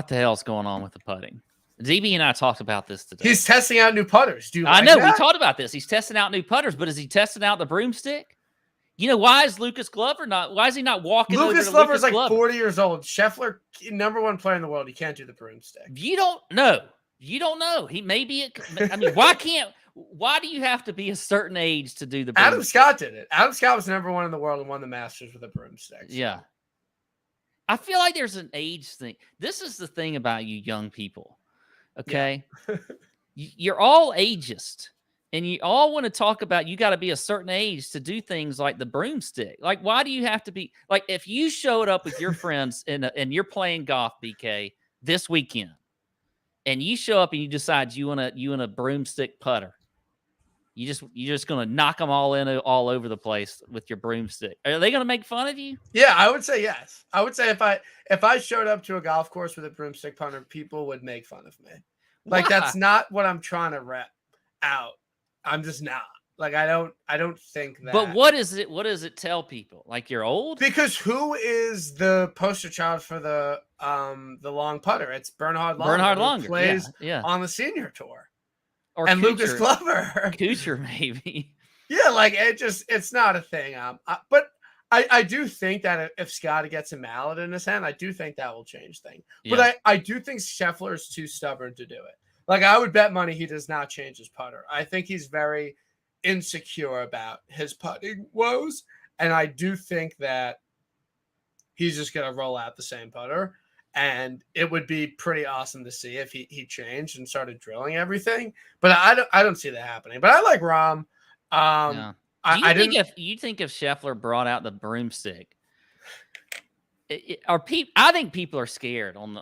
the hell's going on with the putting? DB and I talked about this today. He's testing out new putters. Do you I know that? We talked about this. He's testing out new putters, but is he testing out the broomstick? Why is Lucas Glover not? Why is he not walking? Lucas Glover is like 40 years old. Scheffler, #1 player in the world. He can't do the broomstick. You don't know. You don't know. He may be. I mean, why do you have to be a certain age to do the broomstick? Adam Scott did it. Adam Scott was #1 in the world and won the Masters with a broomstick. So. Yeah. I feel like there's an age thing. This is the thing about you young people. Okay. You're all ageist. And you all want to talk about you got to be a certain age to do things like the broomstick. Like, why do you have to be like if you showed up with your friends and you're playing golf, BK, this weekend, and you show up and you decide you want a broomstick putter. You're just gonna knock them all in all over the place with your broomstick. Are they gonna make fun of you? Yeah, I would say yes. I would say if I showed up to a golf course with a broomstick punter, people would make fun of me. Like Why? that's not what I'm trying to rep out. I'm just not. Like I don't think that. But what is it? What does it tell people? Like you're old? Because who is the poster child for the long putter? It's Bernhard Langer. Bernhard who Langer plays yeah. on the senior tour. Or and Kuchar. Lucas Glover. Kuchar, maybe. Yeah, like it's not a thing. But I do think that if Scotty gets a mallet in his hand, I do think that will change things. Yeah. But I do think Scheffler is too stubborn to do it. Like I would bet money he does not change his putter. I think he's very insecure about his putting woes. And I do think that he's just going to roll out the same putter. And it would be pretty awesome to see if he changed and started drilling everything. But I don't see that happening. But I like Rahm. Yeah. You think if Scheffler brought out the broomstick, I think people are scared on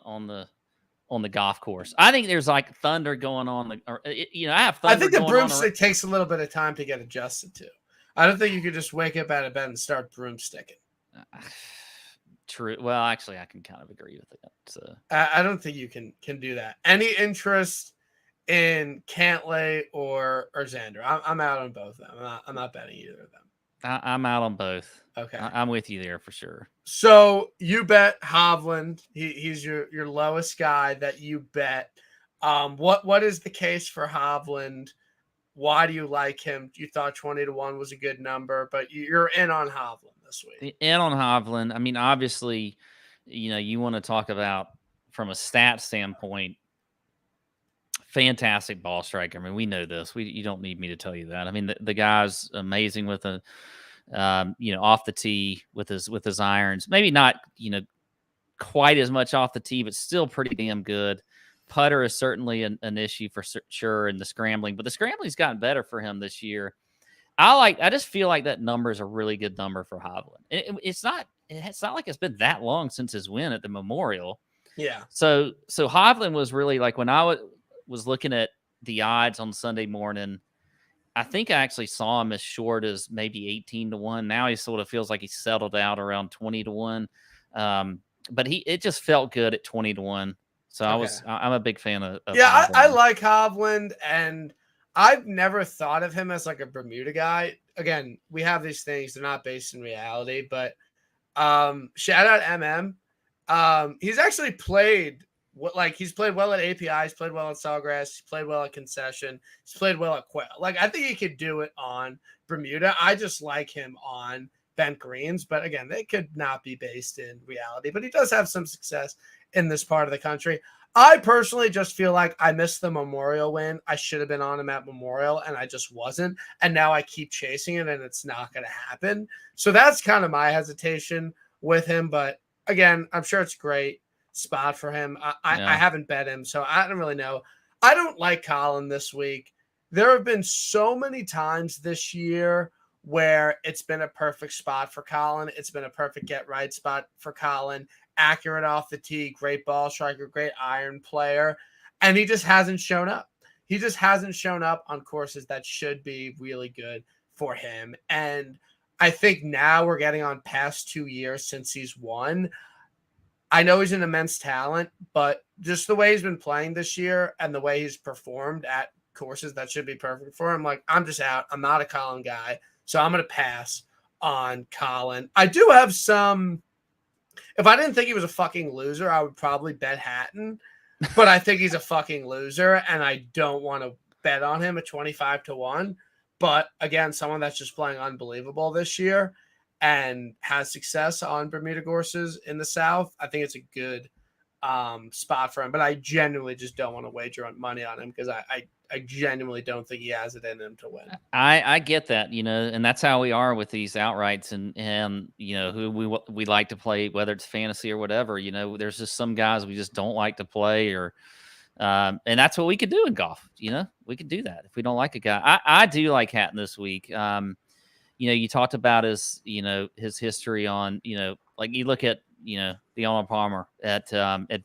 the golf course. I think there's like thunder going on. I have thunder. I think the broomstick takes a little bit of time to get adjusted to. I don't think you could just wake up out of bed and start broomsticking. True. Well, actually, I can kind of agree with that. So I don't think you can do that. Any interest in Cantlay or Xander? I'm out on both of them. I'm not betting either of them. I'm out on both. Okay, I'm with you there for sure. So you bet Hovland. He's your lowest guy that you bet. What is the case for Hovland? Why do you like him? You thought 20-1 was a good number, but you're in on Hovland this week. In on Hovland. I mean, obviously, you want to talk about from a stat standpoint, fantastic ball striker. I mean, we know this. You don't need me to tell you that. I mean, the guy's amazing with a, off the tee with his irons. Maybe not, quite as much off the tee, but still pretty damn good. Putter is certainly an issue for sure in the scrambling, but the scrambling's gotten better for him this year. I just feel like that number is a really good number for Hovland. It's not like it's been that long since his win at the Memorial. Yeah. So Hovland was really like when I was looking at the odds on Sunday morning, I think I actually saw him as short as maybe 18-1. Now he sort of feels like he's settled out around 20-1. But it just felt good at 20-1. So okay. I'm a big fan of yeah, I like Hovland, and I've never thought of him as like a Bermuda guy. Again, we have these things, they're not based in reality, but shout out MM. He's actually played he's played well at API, he's played well at Sawgrass, he's played well at Concession, he's played well at Quail. Like I think he could do it on Bermuda. I just like him on bent greens, but again, they could not be based in reality, but he does have some success in this part of the country. I personally just feel like I missed the Memorial win. I should have been on him at Memorial, and I just wasn't. And now I keep chasing it, and it's not going to happen. So that's kind of my hesitation with him. But again, I'm sure it's a great spot for him. I haven't bet him, so I don't really know. I don't like Colin this week. There have been so many times this year where it's been a perfect spot for Colin. It's been a perfect get right spot for Colin. Accurate off the tee, great ball striker, great iron player. And he just hasn't shown up. He just hasn't shown up on courses that should be really good for him. And I think now we're getting on past 2 years since he's won. I know he's an immense talent, but just the way he's been playing this year and the way he's performed at courses that should be perfect for him, like I'm just out. I'm not a Colin guy. So I'm going to pass on Colin. I do have some. If I didn't think he was a fucking loser, I would probably bet Hatton. But I think he's a fucking loser, and I don't want to bet on him at 25-1. But again, someone that's just playing unbelievable this year and has success on Bermuda courses in the South, I think it's a good spot for him. But I genuinely just don't want to wager on money on him because I genuinely don't think he has it in him to win. I get that, and that's how we are with these outrights and who we like to play, whether it's fantasy or whatever. There's just some guys we just don't like to play, or And that's what we could do in golf. We could do that if we don't like a guy. I do like Hatton this week. You talked about his history on, like you look at, the Arnold Palmer at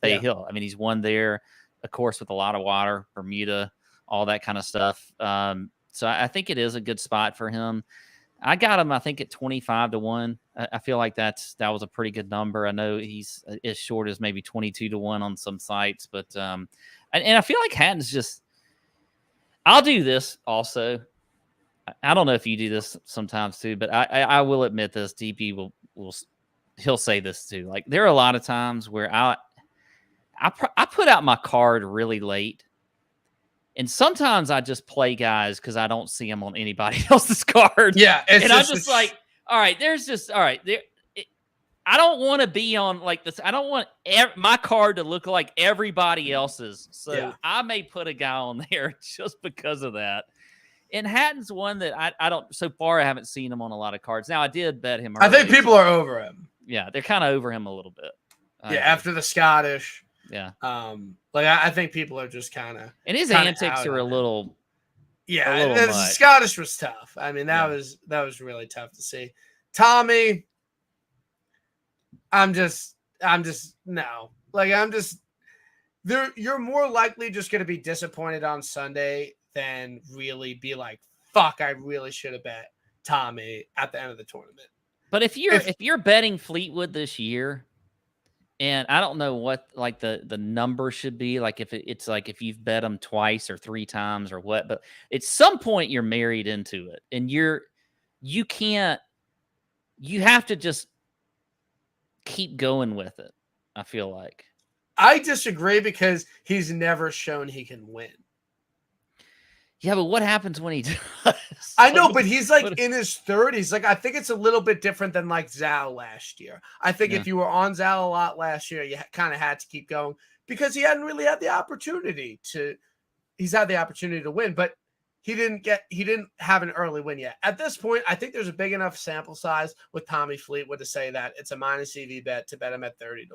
Bay Hill. I mean, he's won there, of course, with a lot of water, Bermuda, all that kind of stuff. So I think it is a good spot for him. I got him, I think, at 25-1. I feel like that was a pretty good number. I know he's as short as maybe 22-1 on some sites, but and I feel like Hatton's just. I'll do this also. I don't know if you do this sometimes too, but I will admit this. DP he'll say this too. Like there are a lot of times where I put out my card really late. And sometimes I just play guys because I don't see them on anybody else's card. Yeah. And I'm just like, all right, I don't want to be on like this. I don't want my card to look like everybody else's. So I may put a guy on there just because of that. And Hatton's one that I don't, so far I haven't seen him on a lot of cards. Now I did bet him early. I think people are over him. Yeah, they're kind of over him a little bit. After the Scottish. Yeah. I think people are just kind of. And his antics are a little. Yeah, the Scottish was tough. I mean, that was really tough to see. Tommy, I'm just no. You're more likely just going to be disappointed on Sunday than really be like, fuck, I really should have bet Tommy at the end of the tournament. But if you're betting Fleetwood this year, and I don't know what like the number should be, like if it's like if you've bet them twice or three times or what, but at some point you're married into it, and you have to just keep going with it. I feel like. I disagree because he's never shown he can win. Yeah, but what happens when he does? I know, but he's like in his 30s. Like, I think it's a little bit different than like Zhao last year. I think if you were on Zhao a lot last year, you kind of had to keep going because he hadn't really had the opportunity to. He's had the opportunity to win, but he didn't have an early win yet. At this point, I think there's a big enough sample size with Tommy Fleetwood to say that it's a minus EV bet to bet him at 30-1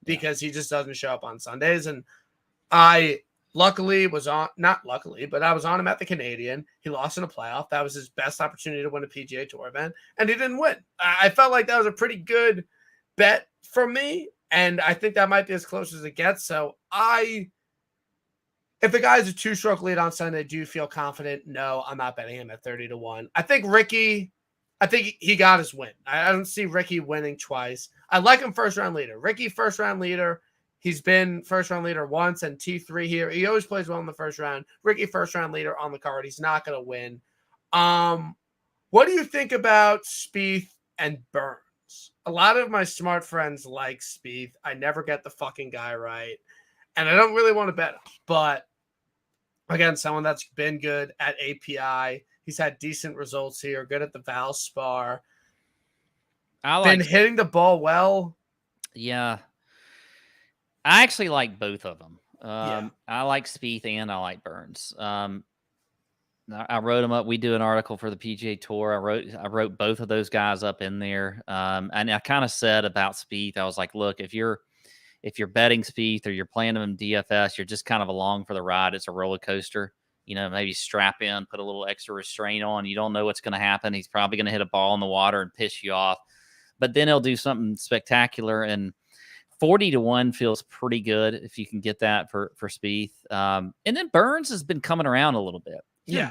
because he just doesn't show up on Sundays. And I was on him at the Canadian. He lost in a playoff. That was his best opportunity to win a PGA Tour event, and he didn't win. I felt like that was a pretty good bet for me, and I think that might be as close as it gets. So if the guy's a 2-stroke lead on Sunday, do you feel confident? No, I'm not betting him at 30-1. I think he got his win. I don't see Ricky winning twice. I like him first-round leader. Ricky, first-round leader. He's been first-round leader once and T3 here. He always plays well in the first round. Ricky, first-round leader on the card. He's not going to win. What do you think about Spieth and Burns? A lot of my smart friends like Spieth. I never get the fucking guy right. And I don't really want to bet him. But, again, someone that's been good at API. He's had decent results here. Good at the Valspar. Been hitting the ball well. Yeah. I actually like both of them. I like Spieth and I like Burns. I wrote them up. We do an article for the PGA Tour. I wrote both of those guys up in there. And I kind of said about Spieth, I was like, look, if you're betting Spieth or you're playing him in DFS, you're just kind of along for the ride. It's a roller coaster. Maybe strap in, put a little extra restraint on. You don't know what's going to happen. He's probably going to hit a ball in the water and piss you off. But then he'll do something spectacular. And 40-1 feels pretty good if you can get that for Spieth. And then Burns has been coming around a little bit.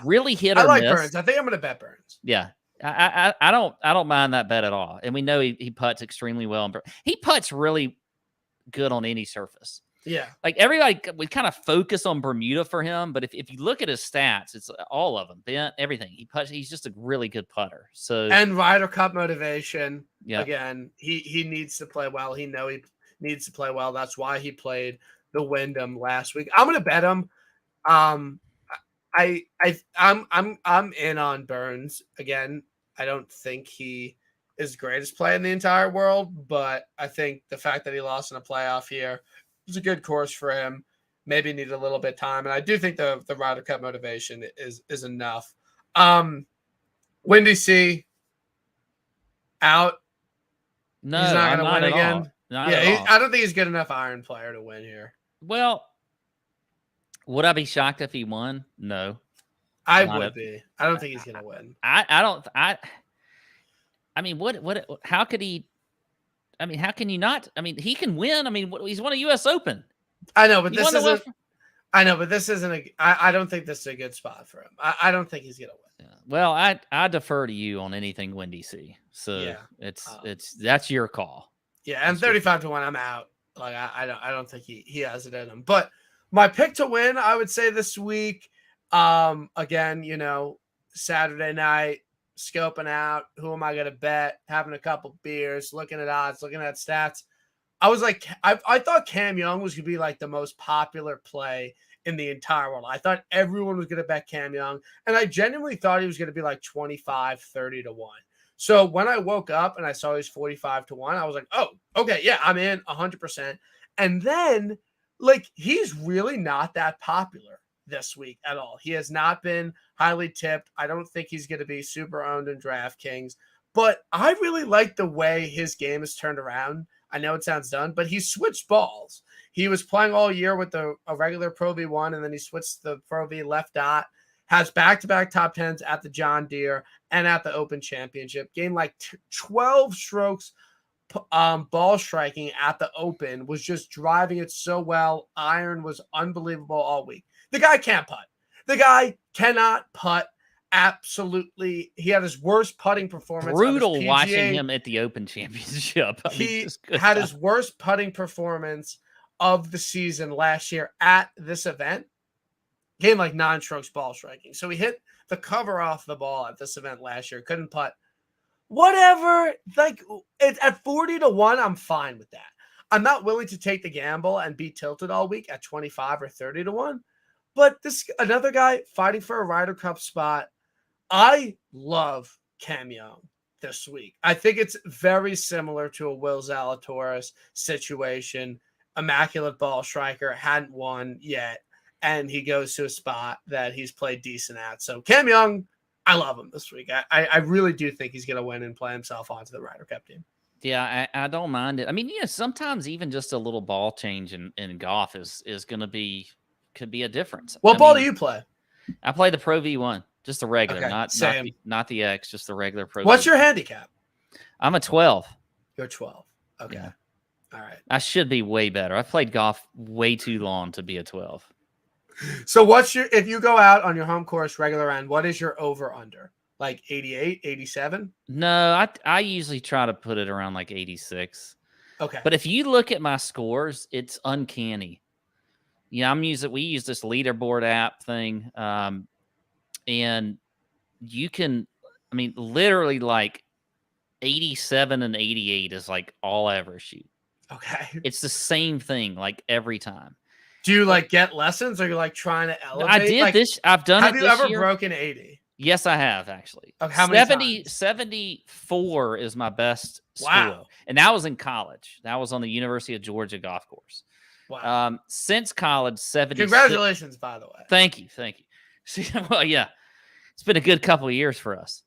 Really hit or miss. I like Burns. I think I'm going to bet Burns. Yeah. I don't mind that bet at all. And we know he putts extremely well. He putts really good on any surface. Yeah. Like everybody, we kind of focus on Bermuda for him, but if you look at his stats, it's all of them, bent, everything. He's just a really good putter. So and Ryder Cup motivation. Yeah. Again, he needs to play well. He needs to play well. That's why he played the Wyndham last week. I'm going to bet him. I'm in on Burns. Again, I don't think he is the greatest player in the entire world, but I think the fact that he lost in a playoff here is a good course for him. Maybe need a little bit of time. And I do think the Ryder Cup motivation is enough. Windy C out. No, he's not going to win again. I don't think he's a good enough iron player to win here. Well, Would I be shocked if he won? No. I would be. I don't think he's going to win. I mean, how could he? I mean, how can you not? I mean, he can win. I mean, he's won a U.S. Open. I know, but this isn't. I know, but this isn't a. I don't think this is a good spot for him. I don't think he's going to win. Yeah. Well, I defer to you on anything Wendy C. So yeah, it's that's your call. Yeah, and 35-1, I'm out. Like I don't think he has it in him. But my pick to win, I would say this week. Again, Saturday night, scoping out who am I going to bet, having a couple beers, looking at odds, looking at stats. I was like, I thought Cam Young was going to be like the most popular play in the entire world. I thought everyone was going to bet Cam Young, and I genuinely thought he was going to be like 25, 30-1. So when I woke up and I saw he's 45-1, I was like, oh, okay, yeah, I'm in 100%. And then, like, he's really not that popular this week at all. He has not been highly tipped. I don't think he's going to be super owned in DraftKings, but I really like the way his game has turned around. I know it sounds dumb, but he switched balls. He was playing all year with a regular Pro V1, and then he switched the Pro V left dot. Has back-to-back top 10s at the John Deere and at the Open Championship. Gained like 12 strokes ball striking at the Open. Was just driving it so well. Iron was unbelievable all week. The guy can't putt. The guy cannot putt. Absolutely. He had his worst putting performance. Brutal watching him at the Open Championship. He had his worst putting performance of the season last year at this event. Gained like 9 strokes ball striking. So he hit the cover off the ball at this event last year. Couldn't putt. Whatever. Like, at 40-1, I'm fine with that. I'm not willing to take the gamble and be tilted all week at 25 or 30-1. But this another guy fighting for a Ryder Cup spot. I love Cam Young this week. I think it's very similar to a Will Zalatoris situation. Immaculate ball striker, hadn't won yet. And he goes to a spot that he's played decent at. So Cam Young, I love him this week. I really do think he's going to win and play himself onto the Ryder Cup team. Yeah, I don't mind it. I mean, sometimes even just a little ball change in golf is going to could be a difference. What ball do you play? I play the Pro V1, just the regular, okay, not the X, just the regular Pro. What's your handicap? I'm a 12. You're 12. Okay. Yeah. All right. I should be way better. I've played golf way too long to be a 12. So if you go out on your home course regular end, what is your over under? Like 88, 87? No, I usually try to put it around like 86. Okay. But if you look at my scores, it's uncanny. We use this leaderboard app thing. And you can, I mean, literally like 87 and 88 is like all I ever shoot. Okay. It's the same thing like every time. Do you like get lessons, or you're like trying to elevate? I did this. I've done it this year. Have you ever broken 80? Yes, I have actually. Okay, how many times? 74 is my best score. Wow. And that was in college. That was on the University of Georgia golf course. Wow. Since college, 76. Congratulations, by the way. Thank you. Well, yeah, it's been a good couple of years for us.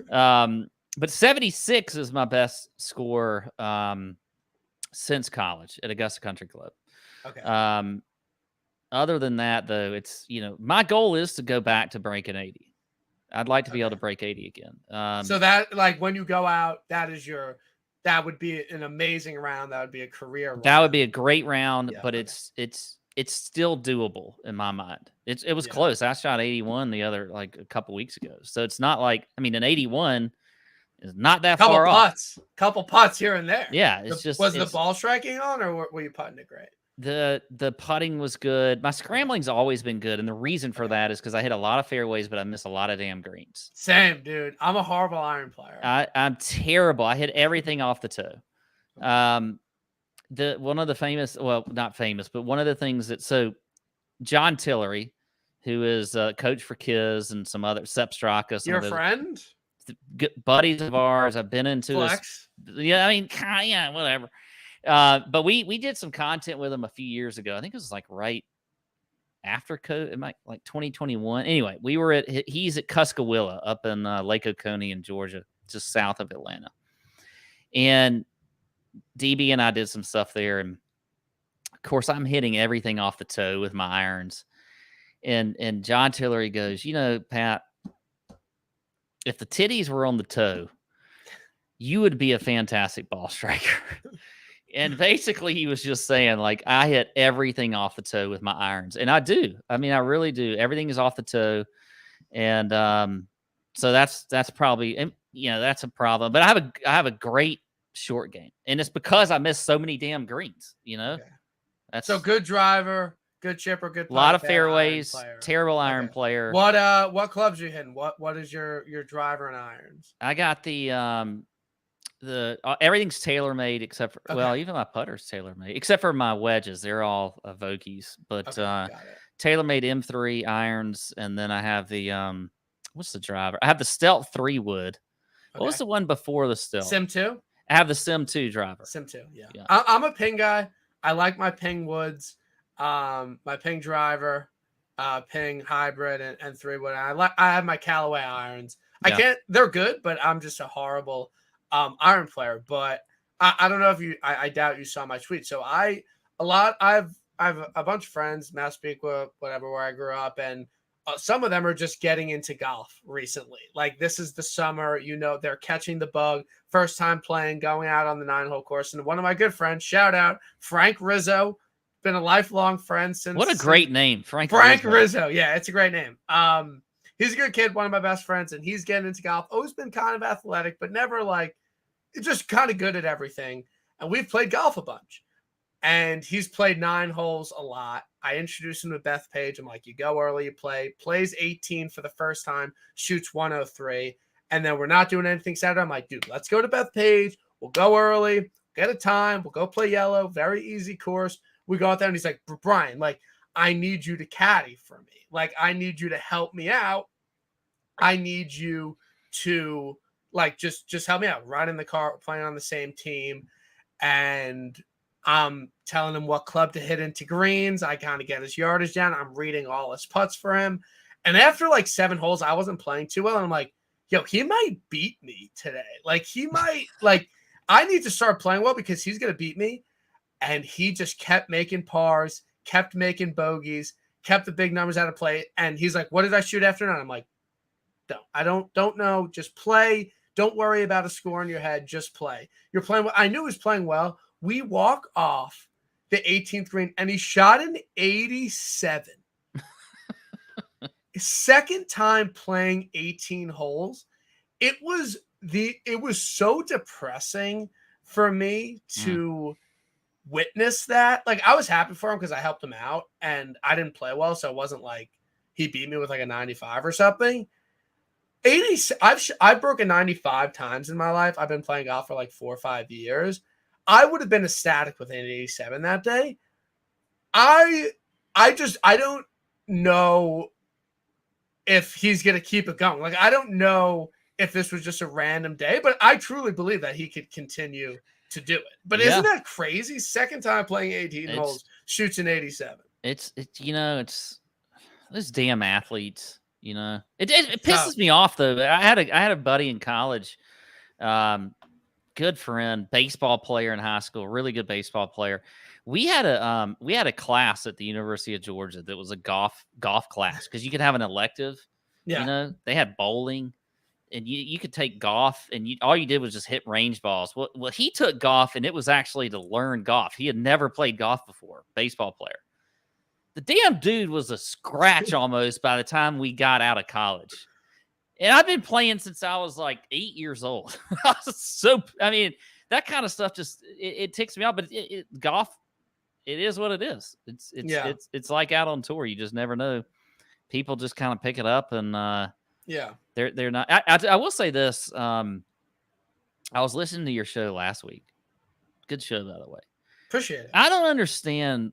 But 76 is my best score since college at Augusta Country Club. Okay. Other than that, though, it's, my goal is to go back to breaking 80. I'd like to be able to break 80 again. So that, like, when you go out, that would be an amazing round. That would be a career round. That would be a great round, but it's still doable in my mind. It was close. I shot 81 the other, like, a couple weeks ago. So it's not like, I mean, an 81 is not that far off. Couple putts here and there. Yeah. Was the ball striking on, or were you putting it great? The putting was good. My scrambling's always been good, and the reason for that is because I hit a lot of fairways, but I miss a lot of damn greens. Same, dude. I'm a horrible iron player. I'm terrible. I hit everything off the toe. One of the famous, well, not famous, but one of the things John Tillery, who is a coach for Kiz and some other Sepp Straka, your friend, buddies of ours. I've been into Flex. Yeah, I mean, yeah, whatever. But we did some content with him a few years ago. I think it was like right after COVID, it might like 2021. Anyway, he's at Cuskawilla up in Lake Oconee in Georgia, just south of Atlanta. And DB and I did some stuff there. And of course, I'm hitting everything off the toe with my irons. And John Tillery goes, Pat, if the titties were on the toe, you would be a fantastic ball striker. And basically he was just saying, like, I hit everything off the toe with my irons. And I do. I mean, I really do. Everything is off the toe. And so that's probably, that's a problem. But I have a great short game. And it's because I miss so many damn greens, Okay. That's so good driver, good chipper, good putt, a lot of fairways, terrible iron player. What clubs are you hitting? What is your driver and irons? I got the everything's tailor-made except for well, even my putter's tailor-made except for my wedges. They're all Vokies, but tailor-made M3 irons, and then I have the what's the driver? I have the Stealth 3 wood. What was the one before the Stealth? Sim 2? I have the Sim 2 driver. Sim 2, yeah. I'm a ping guy. I like my ping woods, my ping driver, ping hybrid, and 3 wood. I have my Callaway irons. They're good, but I'm just a horrible iron player. But I don't know if I doubt you saw my tweet. So I have a bunch of friends, Massapequa, whatever, where I grew up, and some of them are just getting into golf recently. Like, this is the summer, they're catching the bug, first time playing, going out on the 9-hole course. And one of my good friends, shout out Frank Rizzo, been a lifelong friend since. What a great name, Frank Rizzo. Yeah, it's a great name. He's a good kid, one of my best friends, and he's getting into golf. Always been kind of athletic, but never just kind of good at everything. And we've played golf a bunch. And he's played 9 holes a lot. I introduced him to Beth Page. I'm like, you go early, you plays 18 for the first time, shoots 103. And then we're not doing anything Saturday. I'm like, dude, let's go to Beth Page. We'll go early, get a time. We'll go play yellow. Very easy course. We go out there and he's like, Brian, like, I need you to caddy for me. Like, I need you to help me out. I need you to just help me out. Ride in the car, playing on the same team. And I'm telling him what club to hit into greens. I kind of get his yardage down. I'm reading all his putts for him. And after 7 holes, I wasn't playing too well. And I'm like, yo, he might beat me today. Like, he might, I need to start playing well because he's going to beat me. And he just kept making pars, kept making bogeys, kept the big numbers out of play. And he's like, what did I shoot after? And I'm like, I don't know. Just play. Don't worry about a score in your head. Just play. You're playing well. I knew he was playing well. We walk off the 18th green, and he shot an 87. Second time playing 18 holes. It was so depressing for me to witness that. Like, I was happy for him because I helped him out, and I didn't play well, so it wasn't like he beat me with a 95 or something. 80. I've broken 95 times in my life. I've been playing golf for 4 or 5 years. I would have been ecstatic with an 87 that day. I don't know if he's going to keep it going. I don't know if this was just a random day, but I truly believe that he could continue to do it. But isn't that crazy? Second time playing 18 holes, shoots an 87. It's those damn athletes, It pisses me off, though. I had a buddy in college, good friend, baseball player in high school, really good baseball player. We had a class at the University of Georgia that was a golf class because you could have an elective. Yeah. They had bowling, and you could take golf, and all you did was just hit range balls. Well, he took golf, and it was actually to learn golf. He had never played golf before. Baseball player. The damn dude was a scratch almost by the time we got out of college. And I've been playing since I was 8 years old. That kind of stuff just it ticks me off. But golf, it is what it is. It's like out on tour. You just never know. People just kind of pick it up, and they're not. I will say this. I was listening to your show last week. Good show, by the way. Appreciate it. I don't understand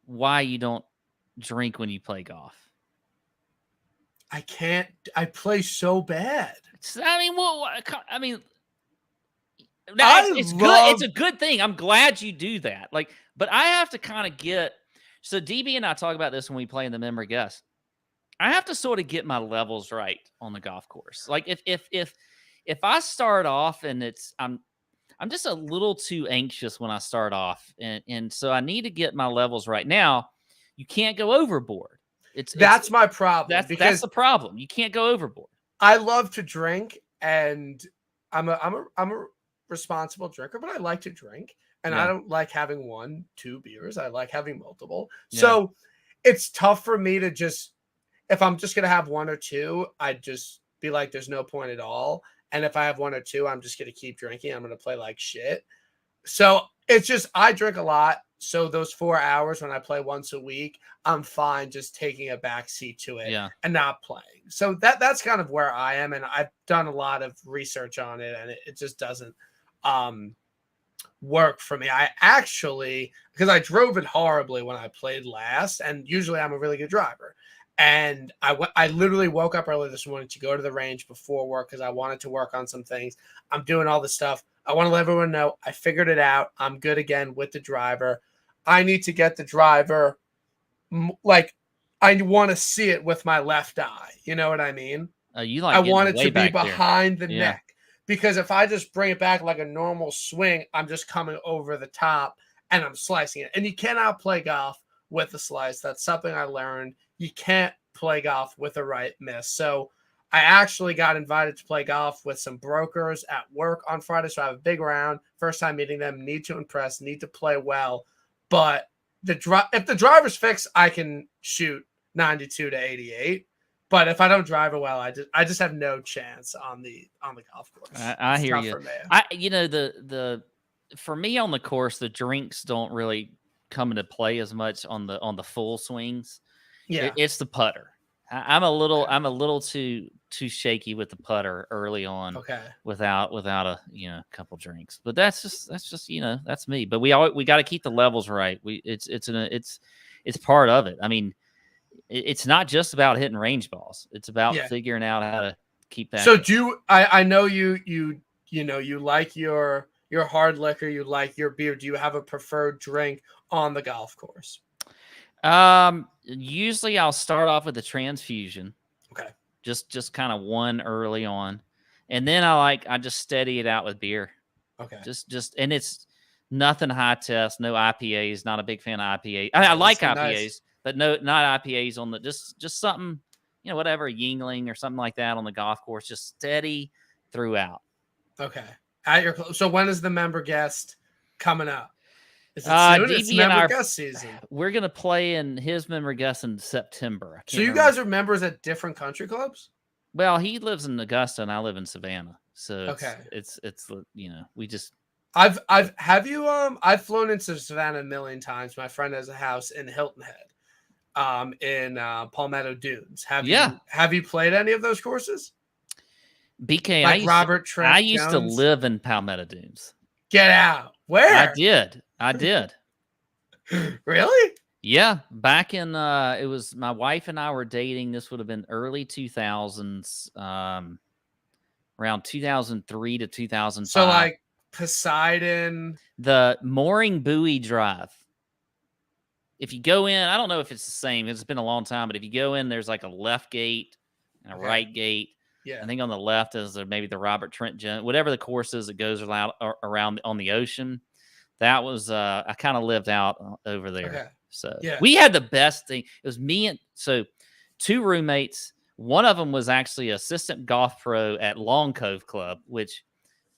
why you don't drink when you play golf. I can't. I play so bad. It's good. It's a good thing. I'm glad you do that. But I have to kind of get. So DB and I talk about this when we play in the member guest. I have to sort of get my levels right on the golf course. If I start off and I'm just a little too anxious when I start off, and so I need to get my levels right. Now, you can't go overboard. That's my problem. That's the problem. You can't go overboard. I love to drink, and I'm a responsible drinker, but I like to drink, and I don't like having 1, 2 beers. I like having multiple. So it's tough for me to just, if I'm just gonna have 1 or 2, I'd just be like, there's no point at all. And if I have 1 or 2, I'm just gonna keep drinking. I'm gonna play like shit. So it's just, I drink a lot. So those 4 hours when I play once a week, I'm fine just taking a back seat to it and not playing. So that's kind of where I am. And I've done a lot of research on it, and it just doesn't work for me. I actually, because I drove it horribly when I played last, and usually I'm a really good driver. And I literally woke up early this morning to go to the range before work because I wanted to work on some things. I'm doing all this stuff. I want to let everyone know I figured it out. I'm good again with the driver. I need to get the driver, like, I want to see it with my left eye. You know what I mean? I want it to be behind the neck, because if I just bring it back like a normal swing, I'm just coming over the top and I'm slicing it. And you cannot play golf with a slice. That's something I learned. You can't play golf with a right miss. So I actually got invited to play golf with some brokers at work on Friday. So I have a big round. First time meeting them. Need to impress. Need to play well. But if the driver's fixed, I can shoot 92 to 88. But if I don't drive it well, I just have no chance on the golf course. I hear you. For me on the course, the drinks don't really come into play as much on the full swings. Yeah, it's the putter. I'm a little too shaky with the putter early on. Okay. Without a couple drinks, but that's just that's me. But we got to keep the levels right. It's part of it. I mean, it's not just about hitting range balls. It's about figuring out how to keep that. So I know you like your hard liquor, you like your beer. Do you have a preferred drink on the golf course? Usually I'll start off with a transfusion. Okay. Just kind of one early on. And then I just steady it out with beer. Okay. And it's nothing high test, no IPAs, not a big fan of IPAs. I like IPAs, nice. But not IPAs on the just something, whatever, Yingling or something like that on the golf course, just steady throughout. Okay. So when is the member guest coming up? Is it soon? It's member guest season. We're gonna play in his member guest in September. So you guys are members at different country clubs? Well, he lives in Augusta and I live in Savannah. So okay, it's we just. I've flown into Savannah a million times. My friend has a house in Hilton Head, in Palmetto Dunes. Have you played any of those courses? BK, like Robert Trent. I used to live in Palmetto Dunes. Get out! Where? I did. Really? Yeah, back in it was my wife and I were dating. This would have been early 2000s, around 2003 to 2005. So like Poseidon, the Mooring Buoy Drive. If you go in, I don't know if it's the same. It's been a long time, but if you go in, there's like a left gate and a right gate. Yeah, I think on the left is maybe the Robert Trent Jones, whatever the course is that goes around on the ocean. That was I kind of lived out over there. Okay. So we had the best thing. It was me and two roommates. One of them was actually assistant golf pro at Long Cove Club, which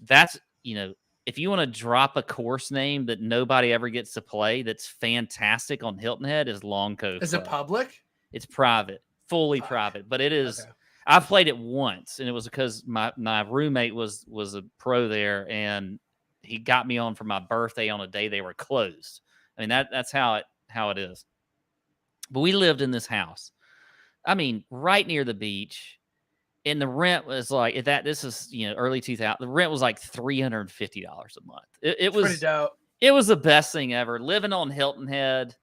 that's if you want to drop a course name that nobody ever gets to play, that's fantastic on Hilton Head is Long Cove. Is Club. It public? It's private, fully private, but it is. Okay. I've played it once, and it was because my roommate was a pro there, and he got me on for my birthday on a day they were closed. I mean, that's how it is. But we lived in this house. I mean, right near the beach. And the rent was like this is early 2000. The rent was like $350 a month. It was pretty dope. It was the best thing ever. Living on Hilton Head.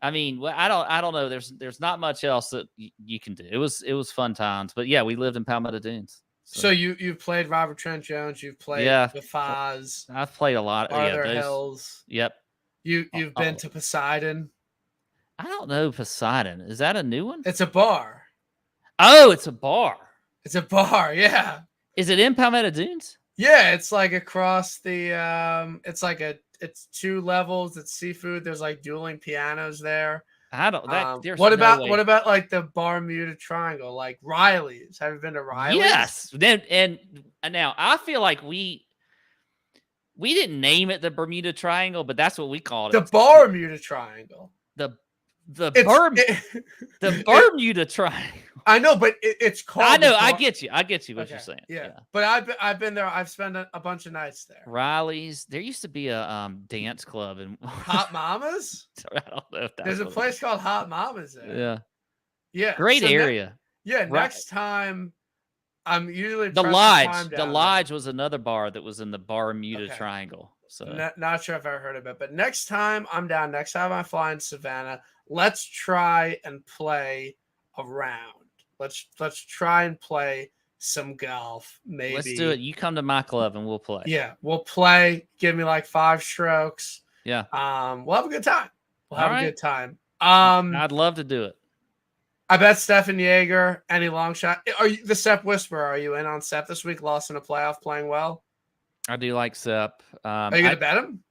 I mean, I don't know. There's not much else that you can do. It was fun times. But yeah, we lived in Palmetto Dunes. So you've played Robert Trent Jones. You've played the Foz. I've played a lot. Arthur Hills. Yep. You've been to Poseidon. I don't know Poseidon. Is that a new one? It's a bar. Oh, it's a bar. It's a bar, yeah. Is it in Palmetto Dunes? Yeah, it's like across the it's 2 levels. It's seafood. There's like dueling pianos there. I don't. There's what no about way. what about like the Bermuda Triangle, like Riley's? Have you been to Riley's? Yes. Then and now I feel like we didn't name it the Bermuda Triangle, but that's what we called The it. Bermuda Triangle. The It's Bermuda Triangle. I know, but it's called. I know. I get you. I get you. What you're saying. Yeah. But I've been there. I've spent a bunch of nights there. Riley's. There used to be a dance club in Hot Mamas. I don't know if There's a place called Hot Mamas there. Yeah. Yeah. Great area. Next time, I'm usually the Lodge. The Lodge was another bar that was in the Bermuda Triangle. So not sure if I heard of it, but next time I'm down. Next time I fly in Savannah, let's try and play a round. Let's try and play some golf. Maybe let's do it. You come to my club and we'll play. Yeah, we'll play. Give me like 5 strokes. Yeah. We'll have a good time. Good time. I'd love to do it. I bet Stefan Yeager, any long shot. Are you the Sepp Whisperer? Are you in on Sepp this week? Lost in a playoff, playing well. I do like Sepp. Are you gonna bet him?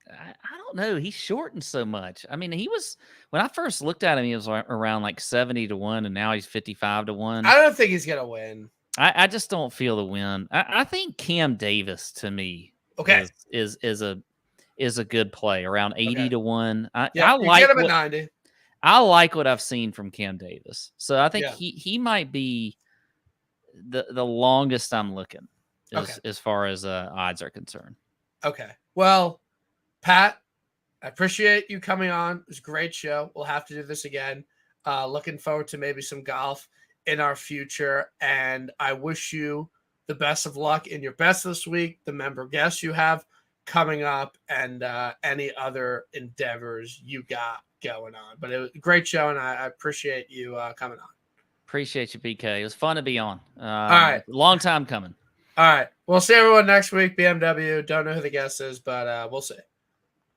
I don't know. He's shortened so much. I mean, he was when I first looked at him, he was around like 70-1, and now he's 55-1. I don't think he's gonna win. I just don't feel the win. I think Cam Davis to me is a good play around 80-1. I like get him at 90. I like what I've seen from Cam Davis. So I think he might be the longest I'm looking as far as odds are concerned. Okay. Well, Pat, I appreciate you coming on. It was a great show. We'll have to do this again. Looking forward to maybe some golf in our future. And I wish you the best of luck in your best this week, the member guests you have coming up, and any other endeavors you got going on. But it was a great show, and I appreciate you coming on. Appreciate you, BK. It was fun to be on. All right. Long time coming. All right. We'll see everyone next week. BMW. Don't know who the guest is, but we'll see.